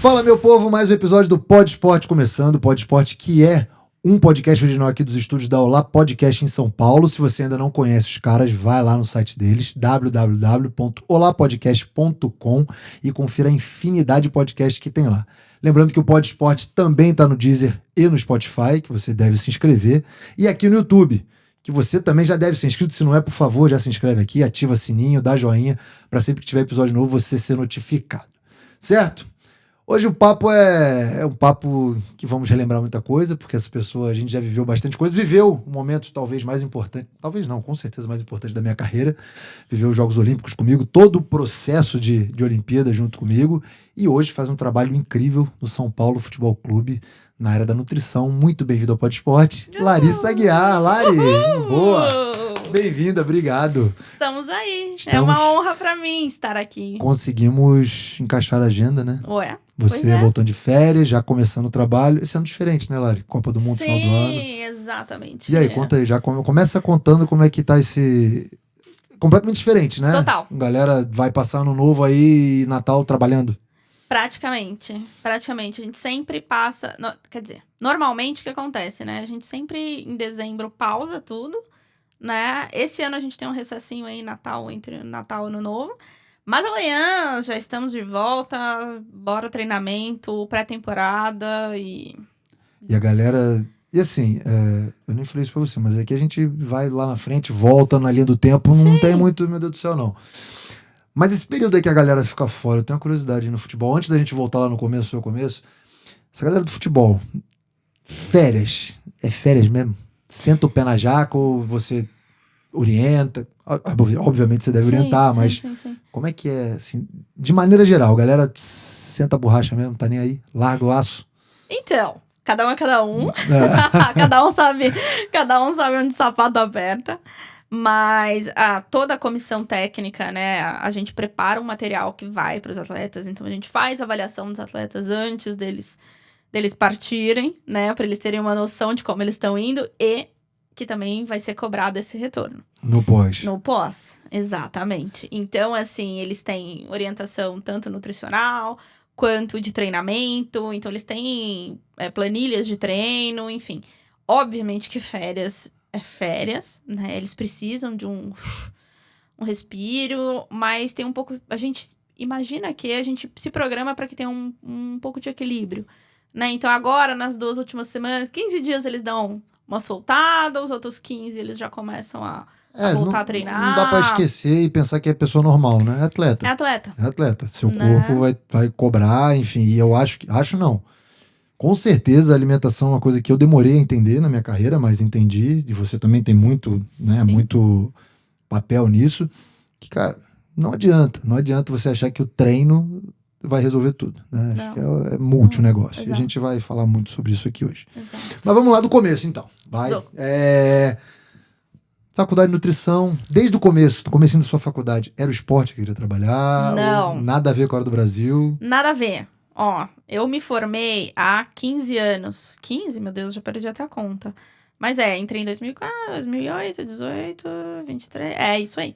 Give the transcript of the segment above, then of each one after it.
Fala, meu povo, mais um episódio do Pod Esporte começando. Pod Esporte, que é um podcast original aqui dos estúdios da Olá Podcast em São Paulo. Se você ainda não conhece os caras, vai lá no site deles, www.olapodcast.com, e confira a infinidade de podcasts que tem lá. Lembrando que o Pod Esporte também está no Deezer e no Spotify, que você deve se inscrever. E aqui no YouTube, que você também já deve ser inscrito. Se não é, por favor, já se inscreve aqui, ativa sininho, dá joinha, para sempre que tiver episódio novo você ser notificado. Certo? Hoje o papo é um papo que vamos relembrar muita coisa, porque essa pessoa, a gente já viveu bastante coisa, viveu um momento talvez mais importante, talvez não, com certeza mais importante da minha carreira, viveu os Jogos Olímpicos comigo, todo o processo de Olimpíada junto comigo, e hoje faz um trabalho incrível no São Paulo Futebol Clube, na área da nutrição. Muito bem-vindo ao Pod Esporte, Larissa Aguiar. Lari, boa! Bem-vinda, obrigado. Estamos aí. É uma honra pra mim estar aqui. Conseguimos encaixar a agenda, né? Ué. Você voltando de férias, já começando o trabalho. Esse ano diferente, né, Lari? Copa do Mundo, final do ano. Sim, exatamente. E aí, conta aí, já começa contando como é que tá esse... Completamente diferente, né? Total. A galera vai passar ano novo aí, Natal, trabalhando. Praticamente. A gente sempre passa... Quer dizer, normalmente o que acontece, né? A gente sempre, em dezembro, pausa tudo, né? Esse ano a gente tem um recessinho aí, Natal, entre Natal e Ano Novo. Mas amanhã já estamos de volta, bora treinamento, pré-temporada e... E a galera... E assim, eu nem falei isso pra você, mas é que a gente vai lá na frente, volta na linha do tempo, Sim. Não tem muito, meu Deus do céu, não. Mas esse período aí que a galera fica fora, eu tenho uma curiosidade no futebol. Antes da gente voltar lá no começo, essa galera do futebol, férias, é férias mesmo? Senta o pé na jaca ou você orienta? Obviamente você deve orientar, mas sim. Como é que é, assim, de maneira geral, a galera senta a borracha mesmo, tá nem aí? Larga o aço? Então, cada um é cada um. É. cada um sabe onde o sapato aperta. Mas toda a comissão técnica, né? A gente prepara um material que vai para os atletas. Então, a gente faz a avaliação dos atletas antes deles partirem, né? Para eles terem uma noção de como eles estão indo e que também vai ser cobrado esse retorno. No pós. No pós, exatamente. Então, assim, eles têm orientação tanto nutricional quanto de treinamento. Então, eles têm planilhas de treino, enfim. Obviamente que férias é férias, né? Eles precisam de um respiro, mas tem um pouco... A gente imagina que a gente se programa para que tenha um pouco de equilíbrio, né? Então, agora, nas 2 últimas semanas, 15 dias eles dão uma soltada, os outros 15 eles já começam a voltar a treinar. Não dá pra esquecer e pensar que é pessoa normal, né? É atleta. É atleta. É atleta. Seu corpo vai cobrar, enfim. E eu acho não. Com certeza a alimentação é uma coisa que eu demorei a entender na minha carreira, mas entendi. E você também tem muito, né, muito papel nisso. Que, cara, não adianta você achar que o treino vai resolver tudo, né? Acho que é multi o negócio. Exato. E a gente vai falar muito sobre isso aqui hoje. Exato. Mas vamos lá do começo, então. Vai. Faculdade de nutrição, desde o começo, no comecinho da sua faculdade, era o esporte que queria trabalhar? Não. Ou nada a ver com a hora do Brasil? Nada a ver. Ó, eu me formei há 15 anos. 15? Meu Deus, já perdi até a conta. Mas entrei em 2004, 2008, 18, 23... É, isso aí.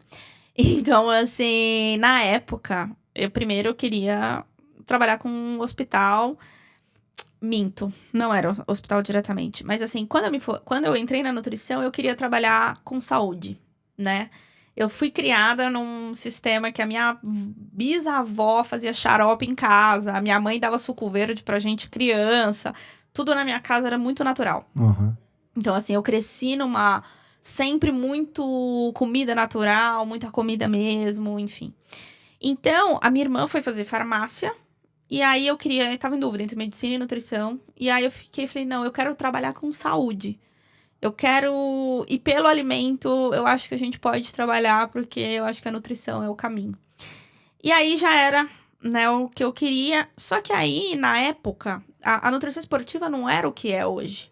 Então, assim, na época, eu queria trabalhar com um hospital. Minto, não era hospital diretamente. Mas assim, quando eu entrei na nutrição, eu queria trabalhar com saúde, né? Eu fui criada num sistema que a minha bisavó fazia xarope em casa, a minha mãe dava suco verde pra gente criança. Tudo na minha casa era muito natural. Uhum. Então, assim, eu cresci sempre muito comida natural, muita comida mesmo, enfim. Então, a minha irmã foi fazer farmácia. E aí eu tava em dúvida entre medicina e nutrição. E aí eu falei, não, eu quero trabalhar com saúde. E pelo alimento, eu acho que a gente pode trabalhar, porque eu acho que a nutrição é o caminho. E aí já era, né, o que eu queria. Só que aí, na época, a nutrição esportiva não era o que é hoje,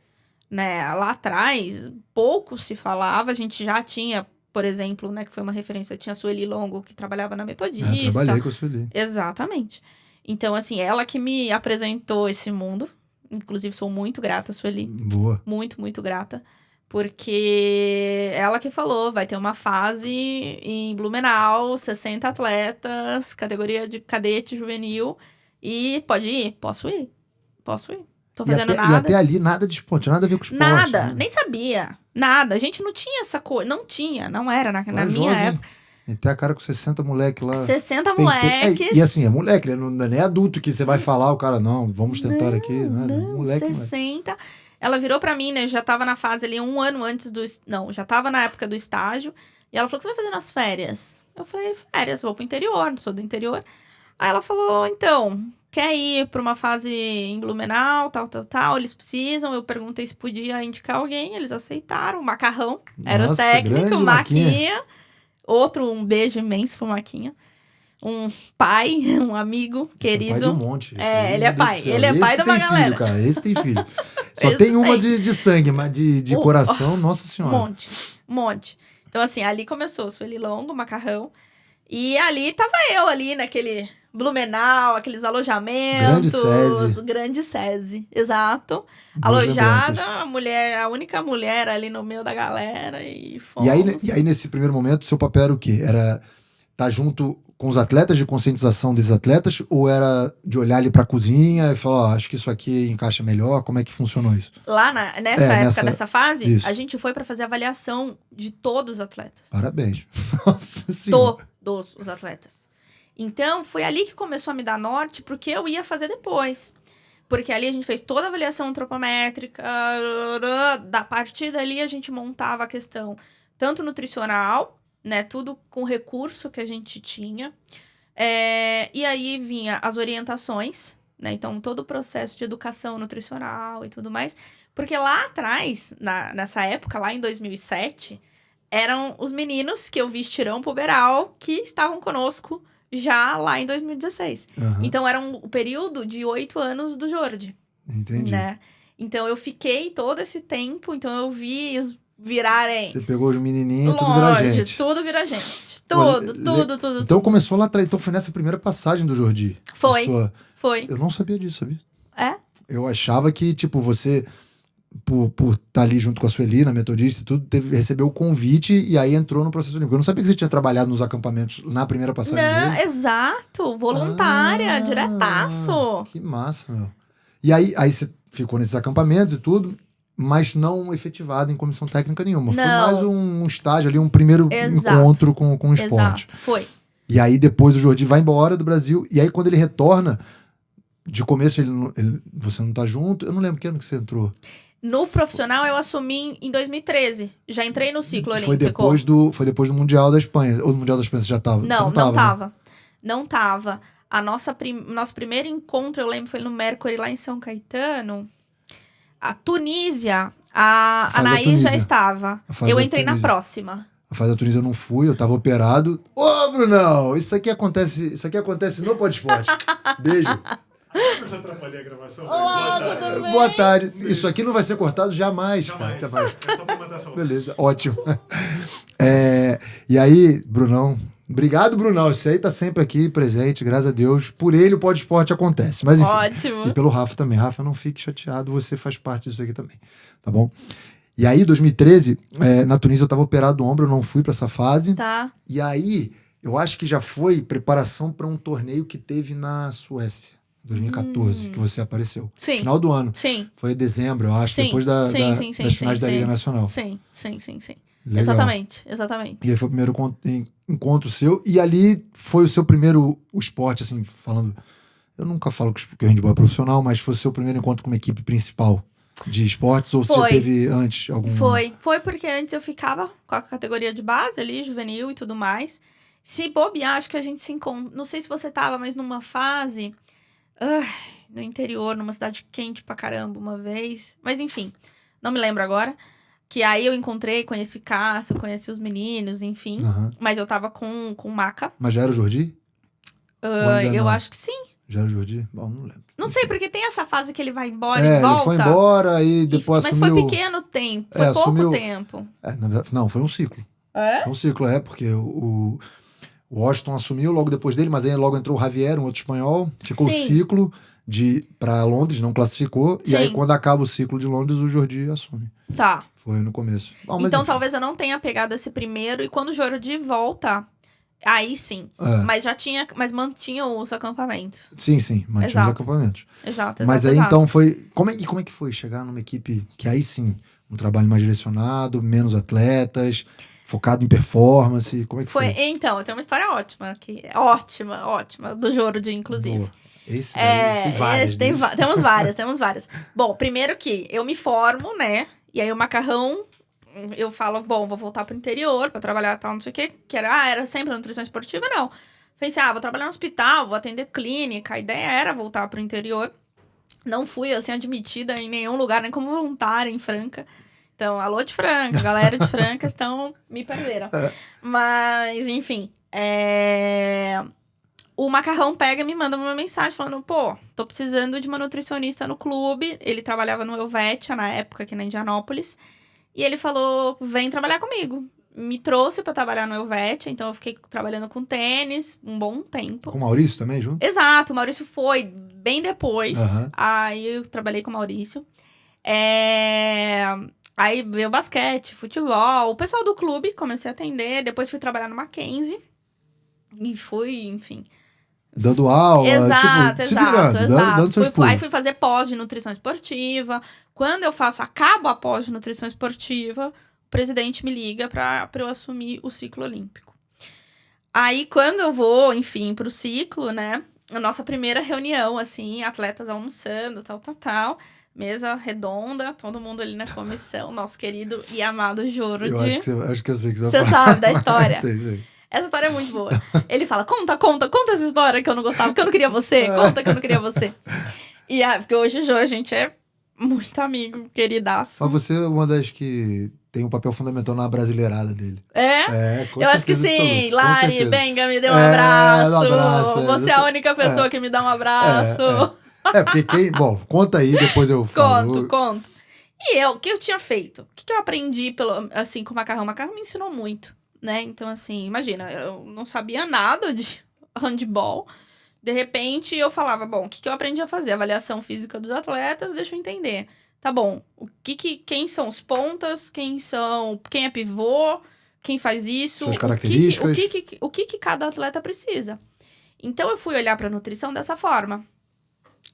né? Lá atrás, pouco se falava, a gente já tinha, por exemplo, né, que foi uma referência, tinha a Sueli Longo, que trabalhava na Metodista. Eu trabalhei com a Sueli. Exatamente. Então, assim, ela que me apresentou esse mundo. Inclusive, sou muito grata, Sueli. Boa. Muito, muito grata. Porque ela que falou, vai ter uma fase em Blumenau, 60 atletas, categoria de cadete juvenil. E pode ir? Posso ir. Tô E fazendo até, nada. e até ali, nada de esporte, nada a ver com esporte. Nada, né? nem sabia. Nada. A gente não tinha essa coisa. Não era na minha Corajosa, hein? época. Meter a cara com 60 moleque lá. 60 Tem- moleques. e assim, é moleque, né? Não é nem adulto que você vai falar, o cara, não, vamos tentar aqui. Não, Moleque. 60. Ela virou pra mim, né? Já tava na fase ali 1 ano antes do... Não, já tava na época do estágio. E ela falou, o que você vai fazer nas férias? Eu falei, férias, vou pro interior, sou do interior. Aí ela falou, então, quer ir pra uma fase em Blumenau, tal, eles precisam. Eu perguntei se podia indicar alguém, eles aceitaram. Macarrão, era o Nossa, técnico, grande Maquinha. Outro, um beijo imenso pro Maquinha. Um pai, um amigo querido. Pai de um monte. É, ele é pai. Ele é Esse pai de uma tem galera. Filho, cara. Esse tem filho. Só Esse tem uma tem. de sangue, mas de coração, nossa senhora. Monte. Então, assim, ali começou o Sueli Longo, Macarrão. E ali tava eu ali naquele Blumenau, aqueles alojamentos. Grande SESI, exato. Boas Alojada, lembranças. a única mulher ali no meio da galera. E fomos. E aí, nesse primeiro momento, seu papel era o quê? Era estar junto com os atletas, de conscientização desses atletas, ou era de olhar ali pra cozinha e falar, ó, acho que isso aqui encaixa melhor? Como é que funcionou isso? Lá nessa fase, Isso. a gente foi pra fazer avaliação de todos os atletas. Parabéns. Nossa senhora. Todos os atletas. Então, foi ali que começou a me dar norte pro que eu ia fazer depois. Porque ali a gente fez toda a avaliação antropométrica. Da partir dali, a gente montava a questão tanto nutricional, né? Tudo com recurso que a gente tinha. E aí vinha as orientações, né? Então, todo o processo de educação nutricional e tudo mais. Porque lá atrás, nessa época, lá em 2007, eram os meninos que eu vi estirão puberal que estavam conosco já lá em 2016. Uhum. Então, era o período de 8 anos do Jordi. Entendi. Né? Então, eu fiquei todo esse tempo. Então, eu vi os virarem... Você pegou os menininhos e tudo vira gente. Tudo vira gente. Tudo. Então começou lá atrás. Então foi nessa primeira passagem do Jordi. Foi. Eu não sabia disso, sabia? É? Eu achava que, tipo, você, por estar ali junto com a Sueli, na Metodista e tudo, recebeu o convite e aí entrou no processo olímpico. Eu não sabia que você tinha trabalhado nos acampamentos na primeira passagem dele. Exato. Voluntária, diretaço. Que massa, meu. E aí você ficou nesses acampamentos e tudo, mas não efetivado em comissão técnica nenhuma. Foi mais um estágio ali, um primeiro encontro com o esporte. Exato, foi. E aí depois o Jordi vai embora do Brasil, e aí quando ele retorna, de começo você não tá junto, eu não lembro que ano que você entrou. No profissional eu assumi em 2013, já entrei no ciclo olímpico. Foi depois do Mundial da Espanha, ou do Mundial da Espanha você já tava? Não tava. Né? Não tava. Nosso primeiro encontro, eu lembro, foi no Mercury, lá em São Caetano. A Tunísia, a Anaí já estava. Eu entrei na próxima. A fase da Tunísia eu não fui, eu tava operado. Ô, Brunão, isso aqui acontece no Pod Esporte. Beijo. Eu já atrapalhei a gravação. Olá, tudo bem? Boa tarde. Isso aqui não vai ser cortado jamais. Jamais. Cara. É só pra matar a saudade. Beleza, ótimo. E aí, Brunão, obrigado, Brunão. Esse aí tá sempre aqui presente, graças a Deus. Por ele o Pod Esporte acontece. Mas enfim. Ótimo. E pelo Rafa também. Rafa, não fique chateado, você faz parte disso aqui também. Tá bom? E aí, 2013, na Tunísia eu tava operado do ombro, eu não fui pra essa fase. Tá. E aí, eu acho que já foi preparação para um torneio que teve na Suécia, 2014, que você apareceu. Sim. Final do ano. Sim. Foi em dezembro, eu acho, Sim. depois das finais da Liga sim. Nacional. Sim. Legal. Exatamente. E aí foi o primeiro encontro seu. E ali foi o seu primeiro esporte, assim, falando... Eu nunca falo que o handball é profissional, mas foi o seu primeiro encontro com uma equipe principal de esportes? Ou você teve antes algum... Foi porque antes eu ficava com a categoria de base ali, juvenil e tudo mais. Se bobear, acho que a gente se encontra... Não sei se você tava, mas numa fase... no interior, numa cidade quente pra caramba uma vez. Mas enfim, não me lembro agora. Que aí eu encontrei, conheci Cássio, conheci os meninos, enfim. Uhum. Mas eu tava com Maca. Mas já era o Jordi? Eu acho que sim. Já era o Jordi? Bom, não lembro. Não sei, porque tem essa fase que ele vai embora e volta. Ele foi embora e depois assumiu... Mas foi pequeno tempo, foi pouco tempo. Na verdade, não, foi um ciclo. Foi um ciclo, porque o Washington assumiu logo depois dele, mas aí logo entrou o Javier, um outro espanhol. Ficou o ciclo para Londres, não classificou. Sim. E aí, quando acaba o ciclo de Londres, o Jordi assume. Tá. Foi no começo. Então, talvez eu não tenha pegado esse primeiro. E quando o Jordi volta, Aí sim. É. Mas mantinha os acampamentos. Sim, mantinha os Exato. acampamentos. Exato. Mas aí exato. então foi. Como é que foi chegar numa equipe que aí sim, um trabalho mais direcionado, menos atletas, focado em performance? Como é que foi? Então, tem uma história ótima aqui. Ótima, do Jordi, inclusive. Boa. Esse daí, tem várias. Temos várias. Bom, primeiro que eu me formo, né? E aí o macarrão, eu falo, bom, vou voltar pro interior pra trabalhar tal, não sei o quê. Que era sempre a nutrição esportiva, não. Pensei, vou trabalhar no hospital, vou atender clínica. A ideia era voltar pro interior. Não fui, assim, admitida em nenhum lugar, nem como voluntária em Franca. Então, alô de Franca, galera de Franca estão me perderam. Mas, enfim, o macarrão pega e me manda uma mensagem falando, pô, tô precisando de uma nutricionista no clube. Ele trabalhava no Helvetia na época, aqui na Indianópolis. E ele falou, vem trabalhar comigo. Me trouxe pra trabalhar no Helvetia, então eu fiquei trabalhando com tênis um bom tempo. Com o Maurício também, junto? Exato, o Maurício foi bem depois. Aham. Aí eu trabalhei com o Maurício. Aí veio basquete, futebol. O pessoal do clube, comecei a atender. Depois fui trabalhar no Mackenzie. E fui, enfim. Dando aula, Exato. se virando, dando seus pulos. Aí fui fazer pós de nutrição esportiva. Quando eu acabo a pós de nutrição esportiva, o presidente me liga pra eu assumir o ciclo olímpico. Aí, quando eu vou, enfim, pro ciclo, né? A nossa primeira reunião, assim, atletas almoçando, tal. Mesa redonda, todo mundo ali na comissão. Nosso querido e amado Jordi. Eu acho que eu sei que você vai Você falar. sabe da história. Sei. Essa história é muito boa. Ele fala, conta essa história que eu não gostava, que eu não queria você. Conta que eu não queria você. E porque hoje a gente é muito amigo, queridaço. Mas você é uma das que tem um papel fundamental na brasileirada dele. Com eu acho que sim. absoluto, Lari, Benga, me dê um abraço. Um abraço. Você é a única pessoa que me dá um abraço. Porque Bom, conta aí, depois eu falo. Conto. E o que eu tinha feito? O que eu aprendi com o macarrão? O macarrão me ensinou muito, né? Então, assim, imagina, eu não sabia nada de handball. De repente, eu falava, bom, o que eu aprendi a fazer? Avaliação física dos atletas, deixa eu entender. Tá bom, quem são os pontas, quem é pivô, quem faz isso, suas características. O que cada atleta precisa. Então, eu fui olhar pra nutrição dessa forma.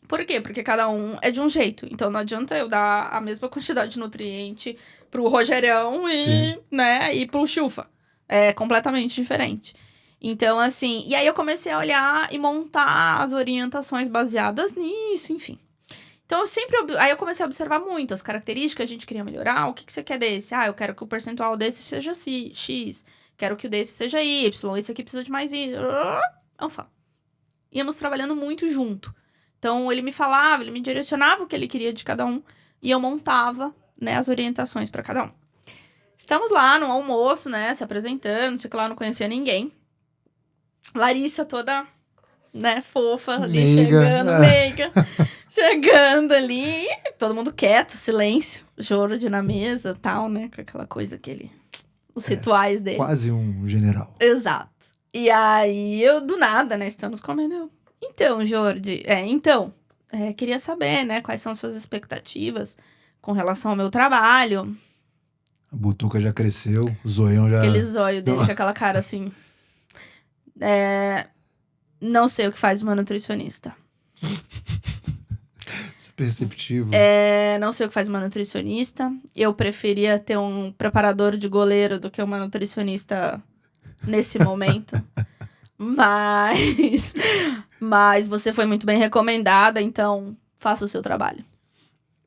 Por quê? Porque cada um é de um jeito. Então, não adianta eu dar a mesma quantidade de nutriente pro Rogerão e pro Chufa. É completamente diferente. Então, assim... E aí, eu comecei a olhar e montar as orientações baseadas nisso, enfim. Então, Aí, eu comecei a observar muito as características que a gente queria melhorar. O que você quer desse? Eu quero que o percentual desse seja X. Quero que o desse seja Y. Esse aqui precisa de mais Y. Enfim. Íamos trabalhando muito junto. Então, ele me falava, ele me direcionava o que ele queria de cada um. E eu montava, né, as orientações para cada um. Estamos lá no almoço, né, se apresentando. Sei que lá, não conhecia ninguém. Larissa toda, né, fofa ali, meiga. Chegando ali. Todo mundo quieto, silêncio. Jordi na mesa, tal, né, com aquela coisa os rituais dele. Quase um general. Exato. E aí, eu do nada, né, estamos comendo... Então, Jordi, queria saber, né, quais são suas expectativas com relação ao meu trabalho. A butuca já cresceu, o zoião já... Aquele zóio dele, com aquela cara assim... Não sei o que faz uma nutricionista. Super receptivo. Não sei o que faz uma nutricionista. Eu preferia ter um preparador de goleiro do que uma nutricionista nesse momento. Mas você foi muito bem recomendada, então faça o seu trabalho.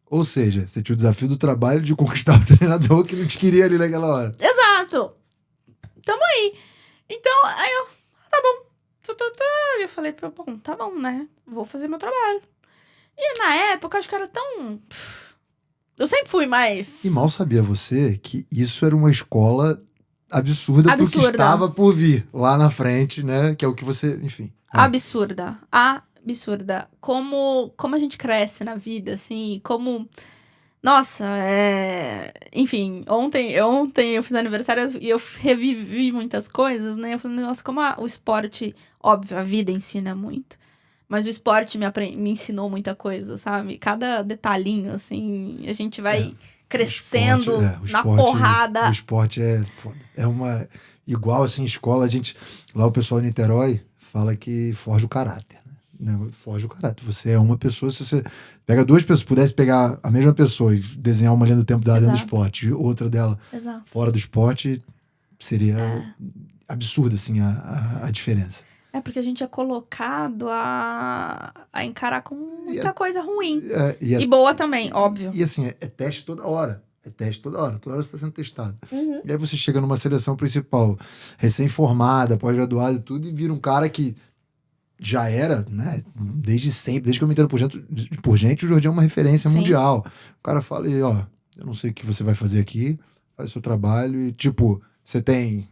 Ou seja, você tinha o desafio do trabalho de conquistar o treinador que não te queria ali naquela hora. Exato! Tamo aí. Então, aí eu, tá bom. Eu falei, bom, tá bom, né? Vou fazer meu trabalho. E na época, eu acho que era tão... Eu sempre fui mais... E mal sabia você que isso era uma escola... Absurda pro que estava por vir lá na frente, né? Que é o que você, enfim. Absurda. Como a gente cresce na vida, assim, como... Nossa, enfim, ontem eu fiz aniversário e eu revivi muitas coisas, né? Eu falei, nossa, como o esporte... Óbvio, a vida ensina muito. Mas o esporte me ensinou muita coisa, sabe? Cada detalhinho, assim, a gente vai crescendo O na esporte, porrada. O esporte é foda. É uma... Igual, assim, escola, lá o pessoal em Niterói fala que forja o caráter, né? Forja o caráter. Você é uma pessoa, se você pega duas pessoas, pudesse pegar a mesma pessoa e desenhar uma linha do tempo dela dentro do Exato. esporte e outra dela Exato. fora do esporte, seria absurdo, assim, a diferença. É porque a gente é colocado a encarar com muita coisa ruim. E boa também, óbvio. E assim, é teste toda hora. É teste toda hora. Toda hora você está sendo testado. Uhum. E aí você chega numa seleção principal, recém-formada, pós-graduada e tudo, e vira um cara que já era, né, desde sempre, desde que eu me entendo por gente, o Jordi é uma referência Sim. mundial. O cara fala, ó, eu não sei o que você vai fazer aqui, faz o seu trabalho e, tipo, você tem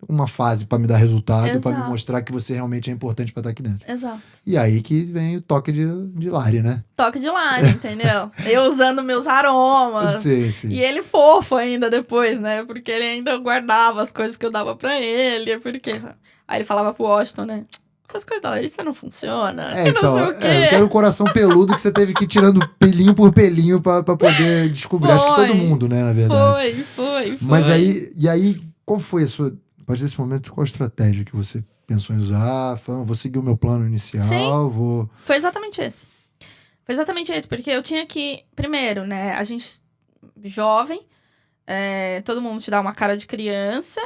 uma fase pra me dar resultado, pra me Exato. mostrar que você realmente é importante pra estar aqui dentro. Exato. E aí que vem o toque de Lari, né? Toque de line, entendeu? Eu usando meus aromas. Sim. E ele fofo ainda depois, né? Porque ele ainda guardava as coisas que eu dava pra ele. Porque... Aí ele falava pro Washington, né? Essas coisas da Larissa não funcionam. Eu não sei o quê. Eu quero o coração peludo que você teve que ir tirando pelinho por pelinho pra poder descobrir. Acho que todo mundo, né, na verdade. Foi. Mas aí, qual foi a sua... A partir desse momento, qual a estratégia que você pensou em usar? Falando, vou seguir o meu plano inicial, Sim. Foi exatamente esse. Porque eu tinha que... Primeiro, né? A gente... Jovem. Todo mundo te dá uma cara de criança.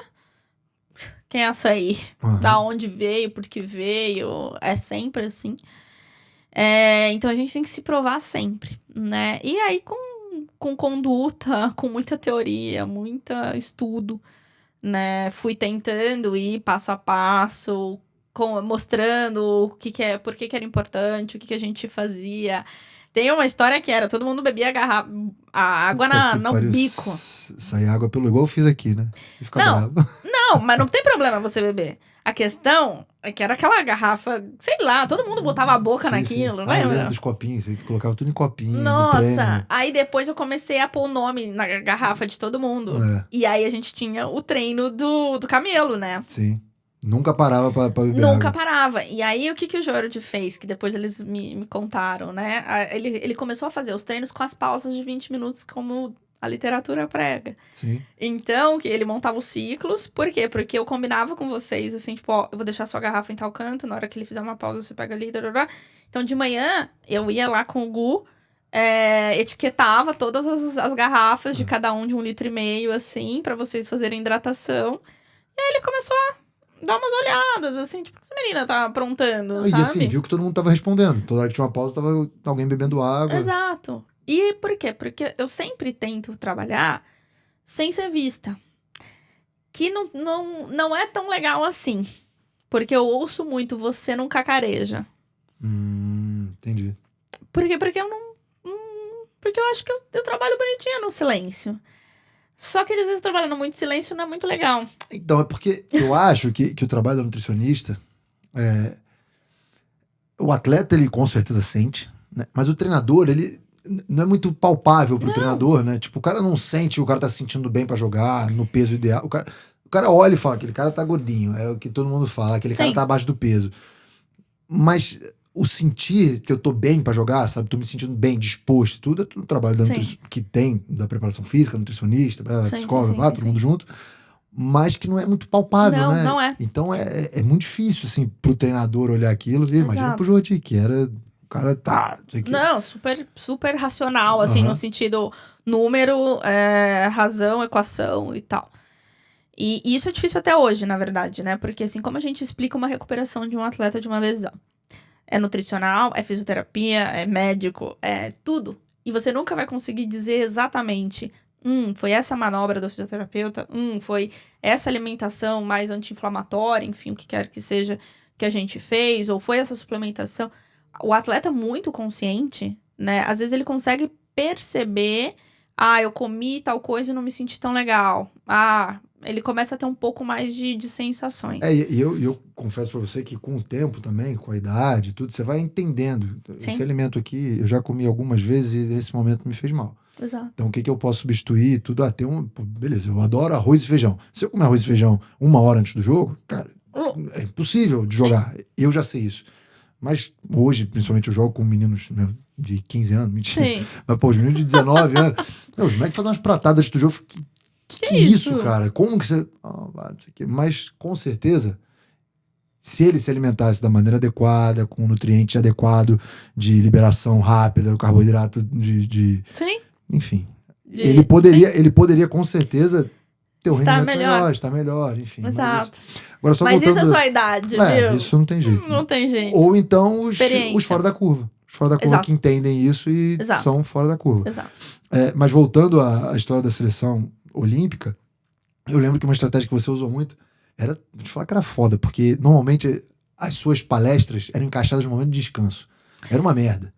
Quem é essa aí? Uhum. Da onde veio, por que veio. É sempre assim. Então a gente tem que se provar sempre, né? E aí com conduta, com muita teoria, muito estudo, né? Fui tentando ir passo a passo, mostrando por que era importante, o que a gente fazia. Tem uma história que era, todo mundo bebia a água no bico. Sai água igual eu fiz aqui, né? E fica bravo. Não, mas não tem problema você beber. A questão é que era aquela garrafa, sei lá, todo mundo botava a boca naquilo, sim. né? Eu lembro dos copinhos, você colocava tudo em copinho. Nossa, aí depois eu comecei a pôr o nome na garrafa de todo mundo. E aí a gente tinha o treino do camelo, né? Sim. Nunca parava pra beber Nunca água. parava. E aí, o que o Jordi fez? Que depois eles me contaram, né? Ele começou a fazer os treinos com as pausas de 20 minutos, como a literatura prega. Sim. Então, que ele montava os ciclos. Por quê? Porque eu combinava com vocês, assim, tipo, ó, eu vou deixar sua garrafa em tal canto, na hora que ele fizer uma pausa, você pega ali, darará. Então, de manhã, eu ia lá com o Gu, etiquetava todas as garrafas de cada um de 1,5 litro, assim, pra vocês fazerem hidratação. E aí ele começou a dar umas olhadas, assim, tipo, o que essa menina tá aprontando, sabe? E assim, viu que todo mundo tava respondendo. Toda hora que tinha uma pausa, tava alguém bebendo água. Exato. E por quê? Porque eu sempre tento trabalhar sem ser vista. Que não é tão legal assim. Porque eu ouço muito, você não cacareja. Entendi. Por quê? Porque eu não... porque eu acho que eu trabalho bonitinho no silêncio. Só que às vezes trabalhando muito silêncio não é muito legal. Então, é porque eu acho que o trabalho da nutricionista... O atleta, ele com certeza sente, né? Mas o treinador, ele não é muito palpável pro treinador, né? Tipo, o cara não sente que o cara tá se sentindo bem pra jogar, no peso ideal. O cara olha e fala, aquele cara tá gordinho, é o que todo mundo fala, aquele cara tá abaixo do peso. Mas o sentir que eu tô bem pra jogar, sabe? Tô me sentindo bem, disposto, tudo é tudo trabalho que tem, da preparação física, nutricionista, psicólogo, todo mundo junto. Mas que não é muito palpável, né? Não é. Então é muito difícil, assim, pro treinador olhar aquilo. E imagina pro Jordi, que era... O cara tá... Não sei que. Não, super, super racional, assim, no sentido número, razão, equação e tal. E isso é difícil até hoje, na verdade, né? Porque, assim, como a gente explica uma recuperação de um atleta de uma lesão? É nutricional, é fisioterapia, é médico, é tudo. E você nunca vai conseguir dizer exatamente... foi essa manobra do fisioterapeuta, foi essa alimentação mais anti-inflamatória, enfim, o que quer que seja que a gente fez, ou foi essa suplementação. O atleta muito consciente, né, às vezes ele consegue perceber, eu comi tal coisa e não me senti tão legal. Ele começa a ter um pouco mais de sensações. E eu confesso pra você que com o tempo também, com a idade, tudo, você vai entendendo. Sim. Esse alimento aqui, eu já comi algumas vezes e nesse momento me fez mal. Exato. Então, o que eu posso substituir? Tudo beleza, eu adoro arroz e feijão. Se eu comer arroz e feijão 1 hora antes do jogo, cara, é impossível de jogar. Eu já sei isso. Mas hoje, principalmente, eu jogo com meninos de 15 anos, mentira. Sim. Mas, pô, os meninos de 19 anos. Meu, os moleques fazem umas pratadas de jogo. Que isso, cara? Como que você. Não sei o quê. Mas, com certeza, se ele se alimentasse da maneira adequada, com nutriente adequado, de liberação rápida, o carboidrato Sim. enfim. Ele poderia, com certeza, ter um rendimento melhor, estar melhor, enfim. Exato. Agora, só mas voltando, isso é sua idade, viu? Isso não tem jeito. Não tem jeito. Ou então os fora da curva. Os fora da curva Exato. que entendem isso e Exato. são fora da curva. Exato. Mas voltando à história da seleção olímpica, eu lembro que uma estratégia que você usou muito era, vou te falar que era foda, porque normalmente as suas palestras eram encaixadas no momento de descanso. Era uma merda.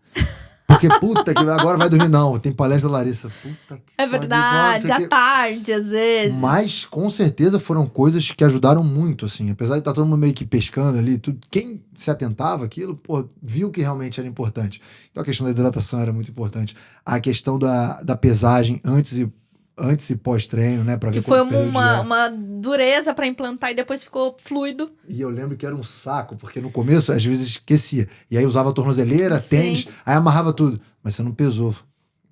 Porque, puta, que agora vai dormir. Não, tem palestra da Larissa. Puta que É verdade, à tarde, às vezes. Mas, com certeza, foram coisas que ajudaram muito, assim. Apesar de estar todo mundo meio que pescando ali, quem se atentava àquilo, pô, viu que realmente era importante. Então, a questão da hidratação era muito importante. A questão da pesagem antes e pós-treino, né? Pra ver que foi quanto período uma dureza pra implantar e depois ficou fluido. E eu lembro que era um saco, porque no começo, às vezes, esquecia. E aí usava tornozeleira, Sim. tênis, aí amarrava tudo. Mas você não pesou.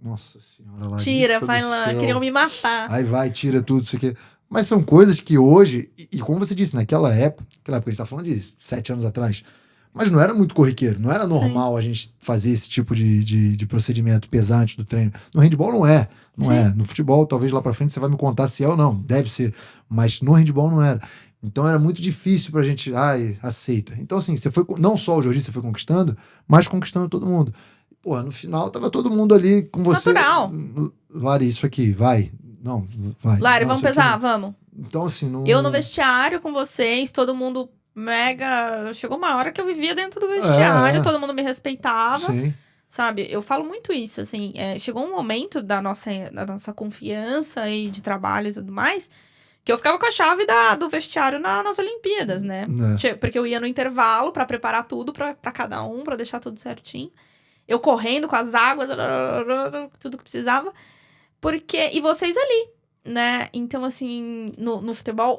Nossa senhora, lá. Tira, vai lá, queriam me matar. Aí vai, tira tudo, isso aqui. Mas são coisas que hoje, e como você disse, naquela época a gente tá falando de 7 anos atrás, mas não era muito corriqueiro, não era normal a gente fazer esse tipo de procedimento, pesar antes do treino. No handball não é. Não é. No futebol, talvez lá pra frente você vai me contar se é ou não. Deve ser. Mas no handball não era. Então era muito difícil pra gente. Aceita. Então, assim, você foi. Não só o Jordi você foi conquistando, mas conquistando todo mundo. Pô, no final tava todo mundo ali com você. Natural. Lari, isso aqui, vai. Não, vai. Lari, não, vamos pesar, vamos. Então, assim, não. Eu no vestiário com vocês, todo mundo mega. Chegou uma hora que eu vivia dentro do vestiário, todo mundo me respeitava. Sim. Sabe, eu falo muito isso, assim, chegou um momento da nossa confiança e de trabalho e tudo mais, que eu ficava com a chave do vestiário nas Olimpíadas, né? Porque eu ia no intervalo pra preparar tudo pra cada um, pra deixar tudo certinho. Eu correndo com as águas, tudo que precisava. E vocês ali, né? Então, assim, no futebol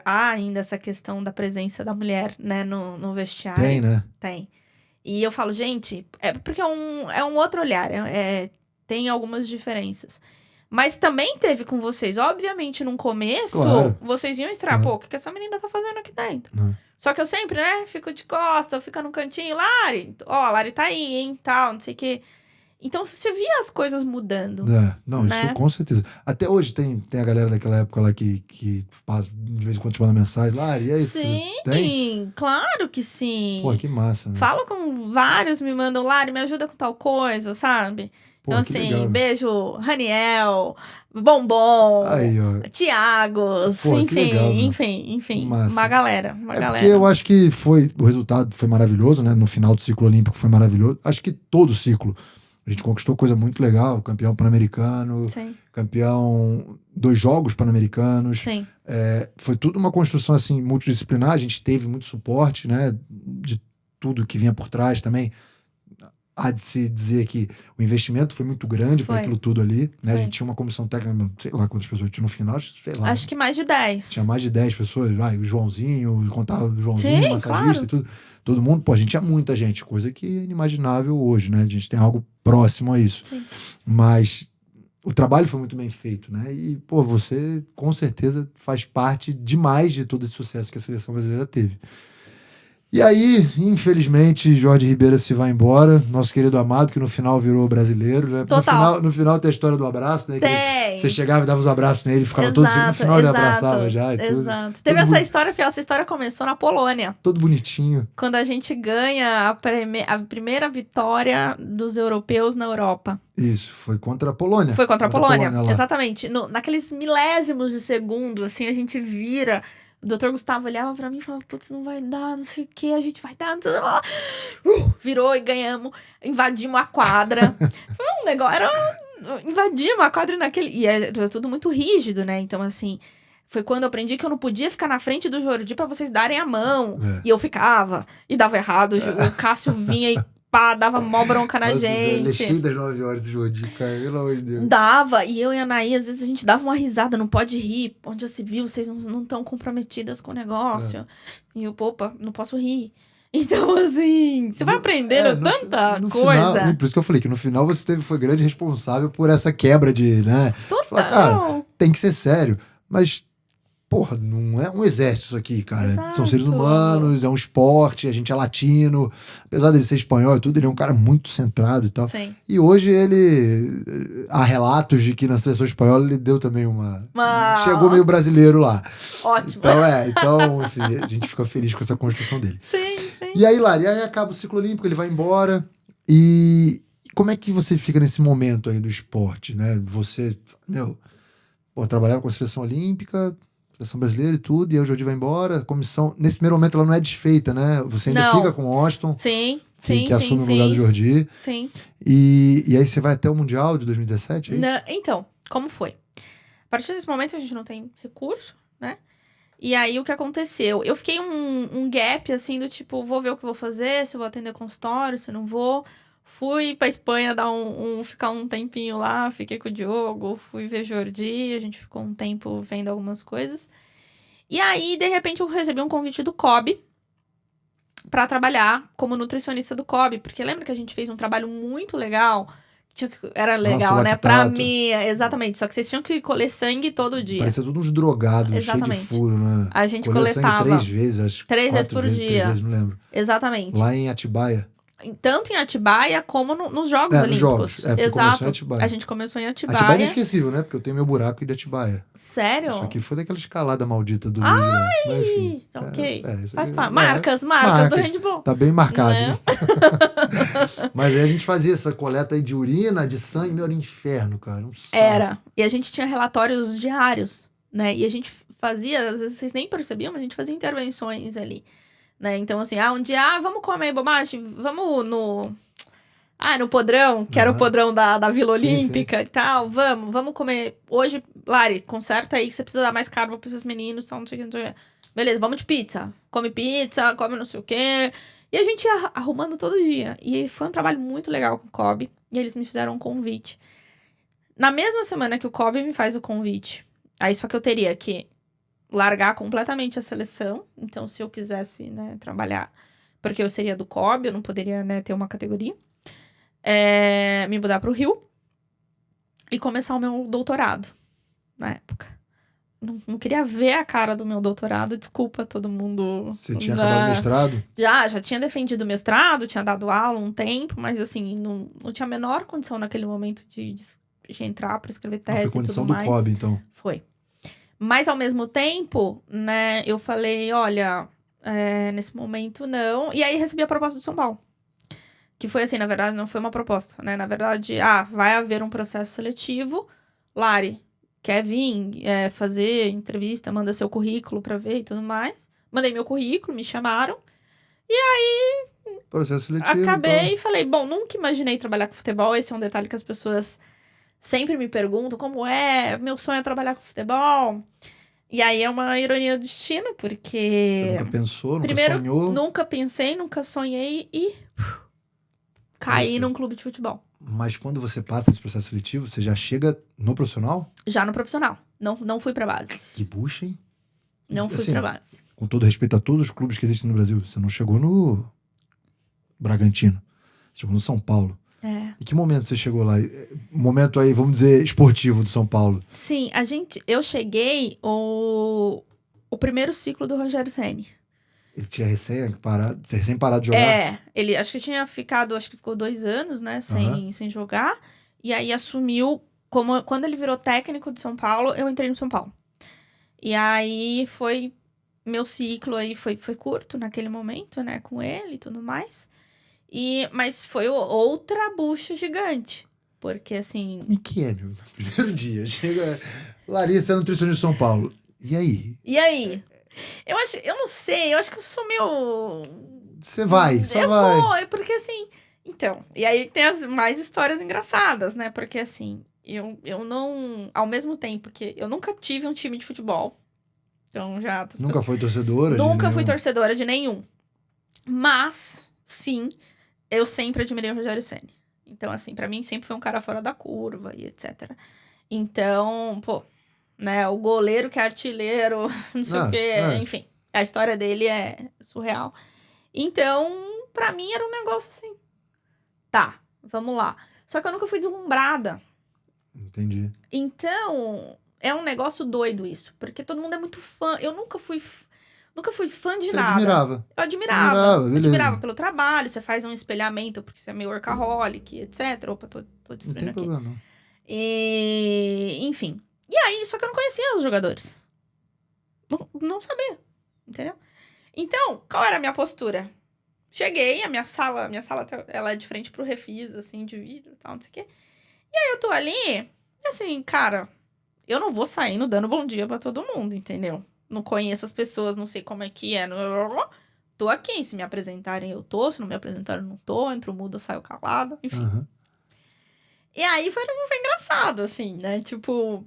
há ainda essa questão da presença da mulher, né, no vestiário. Tem, né? Tem. E eu falo, gente, porque é um outro olhar, tem algumas diferenças. Mas também teve com vocês, obviamente, no começo, vocês iam estranhar, pô, o que essa menina tá fazendo aqui dentro? Só que eu sempre, né, fico de costa, fico no cantinho, Lari, a Lari tá aí, hein, tal, não sei o quê. Então, você via as coisas mudando. Não, né? Isso com certeza. Até hoje tem a galera daquela época lá que faz, de vez em quando te manda mensagem. Lari, é isso? Sim, claro que sim. Pô, que massa. Né? Falo com vários, me mandam, Lari, me ajuda com tal coisa, sabe? Pô, então, assim, legal, beijo, Raniel, Bombom, Tiagos, enfim, massa. uma galera. Porque eu acho que o resultado foi maravilhoso, né? No final do ciclo olímpico foi maravilhoso. Acho que todo o ciclo. A gente conquistou coisa muito legal, campeão pan-americano, campeão 2 Jogos Pan-Americanos. Foi tudo uma construção assim, multidisciplinar, a gente teve muito suporte, né? De tudo que vinha por trás também. Há de se dizer que o investimento foi muito grande para aquilo tudo ali, né? A gente tinha uma comissão técnica, sei lá quantas pessoas tinha no final, sei lá. Acho que mais de 10. Tinha mais de 10 pessoas, o Joãozinho, contava o Joãozinho, massagista e tudo. Todo mundo, a gente tinha muita gente, coisa que é inimaginável hoje, né? A gente tem algo próximo a isso. Sim. Mas o trabalho foi muito bem feito, né? E, você com certeza faz parte demais de todo esse sucesso que a seleção brasileira teve. E aí, infelizmente, Jorge Ribeiro se vai embora. Nosso querido amado, que no final virou brasileiro, né? Total. No final tem a história do abraço, né? Tem. Você chegava e dava os abraços nele, ficava todo assim, no final ele abraçava já e tudo. Exato. Teve essa história, porque essa história começou na Polônia. Todo bonitinho. Quando a gente ganha a primeira vitória dos europeus na Europa. Isso, foi contra a Polônia. Foi contra a Polônia, exatamente. Naqueles milésimos de segundo, assim, a gente vira... O doutor Gustavo olhava pra mim e falava, putz, não vai dar, não sei o que, a gente vai dar. Virou e ganhamos, invadimos a quadra. Foi um negócio, invadimos a quadra naquele... E é tudo muito rígido, né? Então, assim, foi quando eu aprendi que eu não podia ficar na frente do Jordi pra vocês darem a mão. E eu ficava, e dava errado. O Cássio vinha e dava mó bronca na gente. Alexandre das 9 horas de Jordi, cara, pelo amor de Deus. Dava, e eu e a Anaí, às vezes a gente dava uma risada, não pode rir, onde já se viu, vocês não estão comprometidas com o negócio. E eu, opa, não posso rir. Então, assim, você vai aprendendo tanta coisa. Final, por isso que eu falei que no final você foi grande responsável por essa quebra de, né? Total. Falar, cara, tem que ser sério. Mas, porra, não é um exército isso aqui, cara. Exato. São seres humanos, é um esporte, a gente é latino. Apesar dele ser espanhol e tudo, ele é um cara muito centrado e tal. Sim. E hoje há relatos de que na seleção espanhola ele deu também chegou meio brasileiro lá. Ótimo. Então assim, a gente fica feliz com essa construção dele. Sim. E aí, Lari, aí acaba o ciclo olímpico, ele vai embora. E como é que você fica nesse momento aí do esporte, né? Você, trabalhava com a seleção olímpica, seleção brasileira e tudo, e aí o Jordi vai embora, a comissão, nesse primeiro momento ela não é desfeita, né? Você ainda fica com o Austin, que assume o lugar do Jordi. Sim. E aí você vai até o Mundial de 2017, é isso? Então, como foi? A partir desse momento a gente não tem recurso, né? E aí o que aconteceu? Eu fiquei um gap, assim, do tipo, vou ver o que vou fazer, se eu vou atender consultório, se não vou. Fui pra Espanha ficar um tempinho lá, fiquei com o Diogo, fui ver Jordi, a gente ficou um tempo vendo algumas coisas. E aí, de repente, eu recebi um convite do COB pra trabalhar como nutricionista do COB, porque lembra que a gente fez um trabalho muito legal? Era legal, né? Pra mim, exatamente. Só que vocês tinham que colher sangue todo dia. Parecia todos uns drogados, cheio de furo, né? A gente coletava. Sangue 3 vezes, acho que 3 vezes por dia. 3 vezes, não lembro. Exatamente. Lá em Atibaia. Tanto em Atibaia como nos Jogos Olímpicos. Exato. A gente começou em Atibaia. Atibaia é inesquecível, né? Porque eu tenho meu buraco de Atibaia. Sério? Isso aqui foi daquela escalada maldita do Lula. Mas, enfim, ok. Faz parte. Marcas do handball. Tá bem marcado. Né? Mas aí a gente fazia essa coleta aí de urina, de sangue, era um inferno, cara. Era. E a gente tinha relatórios diários, né? E a gente fazia, às vezes vocês nem percebiam, mas a gente fazia intervenções ali. Né? Então, assim, um dia, vamos comer bobagem, vamos no podrão, que era o podrão da Vila Olímpica e tal, vamos comer. Hoje, Lari, conserta aí que você precisa dar mais carbo pra esses meninos, tal, não sei o que. Beleza, vamos de pizza. Come pizza, come não sei o quê. E a gente ia arrumando todo dia. E foi um trabalho muito legal com o COB, e eles me fizeram um convite. Na mesma semana que o COB me faz o convite, aí só que eu teria que largar completamente a seleção. Então, se eu quisesse, né, trabalhar, porque eu seria do COB, eu não poderia, né, ter uma categoria, me mudar para o Rio e começar o meu doutorado na época. Não queria ver a cara do meu doutorado, desculpa todo mundo. Você tinha acabado o mestrado? Já tinha defendido o mestrado, tinha dado aula um tempo, mas assim, não tinha a menor condição naquele momento de entrar para escrever tese e tudo mais. Foi condição do COB, então? Foi. Mas, ao mesmo tempo, né, eu falei, olha, nesse momento não. E aí, recebi a proposta do São Paulo. Que foi assim, na verdade, não foi uma proposta, né? Na verdade, vai haver um processo seletivo. Lari, quer vir fazer entrevista, manda seu currículo pra ver e tudo mais. Mandei meu currículo, me chamaram. E aí, processo seletivo, acabei e falei, bom, nunca imaginei trabalhar com futebol. Esse é um detalhe que as pessoas sempre me perguntam como meu sonho é trabalhar com futebol. E aí é uma ironia do destino, porque... Você nunca pensou, primeiro, nunca sonhou? Nunca pensei, nunca sonhei e caí num clube de futebol. Mas quando você passa esse processo seletivo, você já chega no profissional? Já no profissional. Não fui pra base. Que bucha, hein? Não fui pra base. Com todo respeito a todos os clubes que existem no Brasil, você não chegou no Bragantino. Você chegou no São Paulo. E que momento você chegou lá? Momento aí, vamos dizer, esportivo do São Paulo. Sim, eu cheguei o primeiro ciclo do Rogério Ceni. Ele tinha recém parado de jogar? Ele acho que ficou 2 anos, né, sem jogar. E aí assumiu, quando ele virou técnico de São Paulo, eu entrei no São Paulo. E aí foi, meu ciclo aí foi curto naquele momento, né, com ele e tudo mais. Mas foi outra bucha gigante. Porque, assim... Como é que é, meu? Primeiro dia. Chega... Larissa é nutricionista de São Paulo. E aí? Eu não sei. Eu acho que eu sou meio... Você vai, só vai. Vou, porque assim... Então, e aí tem as mais histórias engraçadas, né? Porque, assim, eu não... Ao mesmo tempo que eu nunca tive um time de futebol. Então, já... Nunca foi torcedora? Nunca fui torcedora de nenhum. Mas, sim... Eu sempre admirei o Rogério Ceni. Então, assim, pra mim sempre foi um cara fora da curva e etc. Então, né, o goleiro que é artilheiro, não sei o quê, enfim. A história dele é surreal. Então, pra mim era um negócio assim. Tá, vamos lá. Só que eu nunca fui deslumbrada. Entendi. Então, é um negócio doido isso. Porque todo mundo é muito fã. Eu nunca fui fã de Você nada. admirava. Eu admirava. Beleza. Admirava pelo trabalho. Você faz um espelhamento, porque você é meio workaholic, etc. Opa, tô Não destruindo tem aqui. problema, não. Enfim. E aí, só que eu não conhecia os jogadores. Não sabia. Entendeu? Então, qual era a minha postura? Cheguei, a minha sala, ela é de frente pro refis, assim, de vidro e tal, não sei o quê. E aí eu tô ali, assim, cara, eu não vou saindo dando bom dia pra todo mundo, entendeu? Não conheço as pessoas, não sei como é que é. Tô aqui, se me apresentarem eu tô, se não me apresentarem eu não tô, entro mudo, eu saio calado, enfim. Aham. E aí foi engraçado, assim, né? Tipo,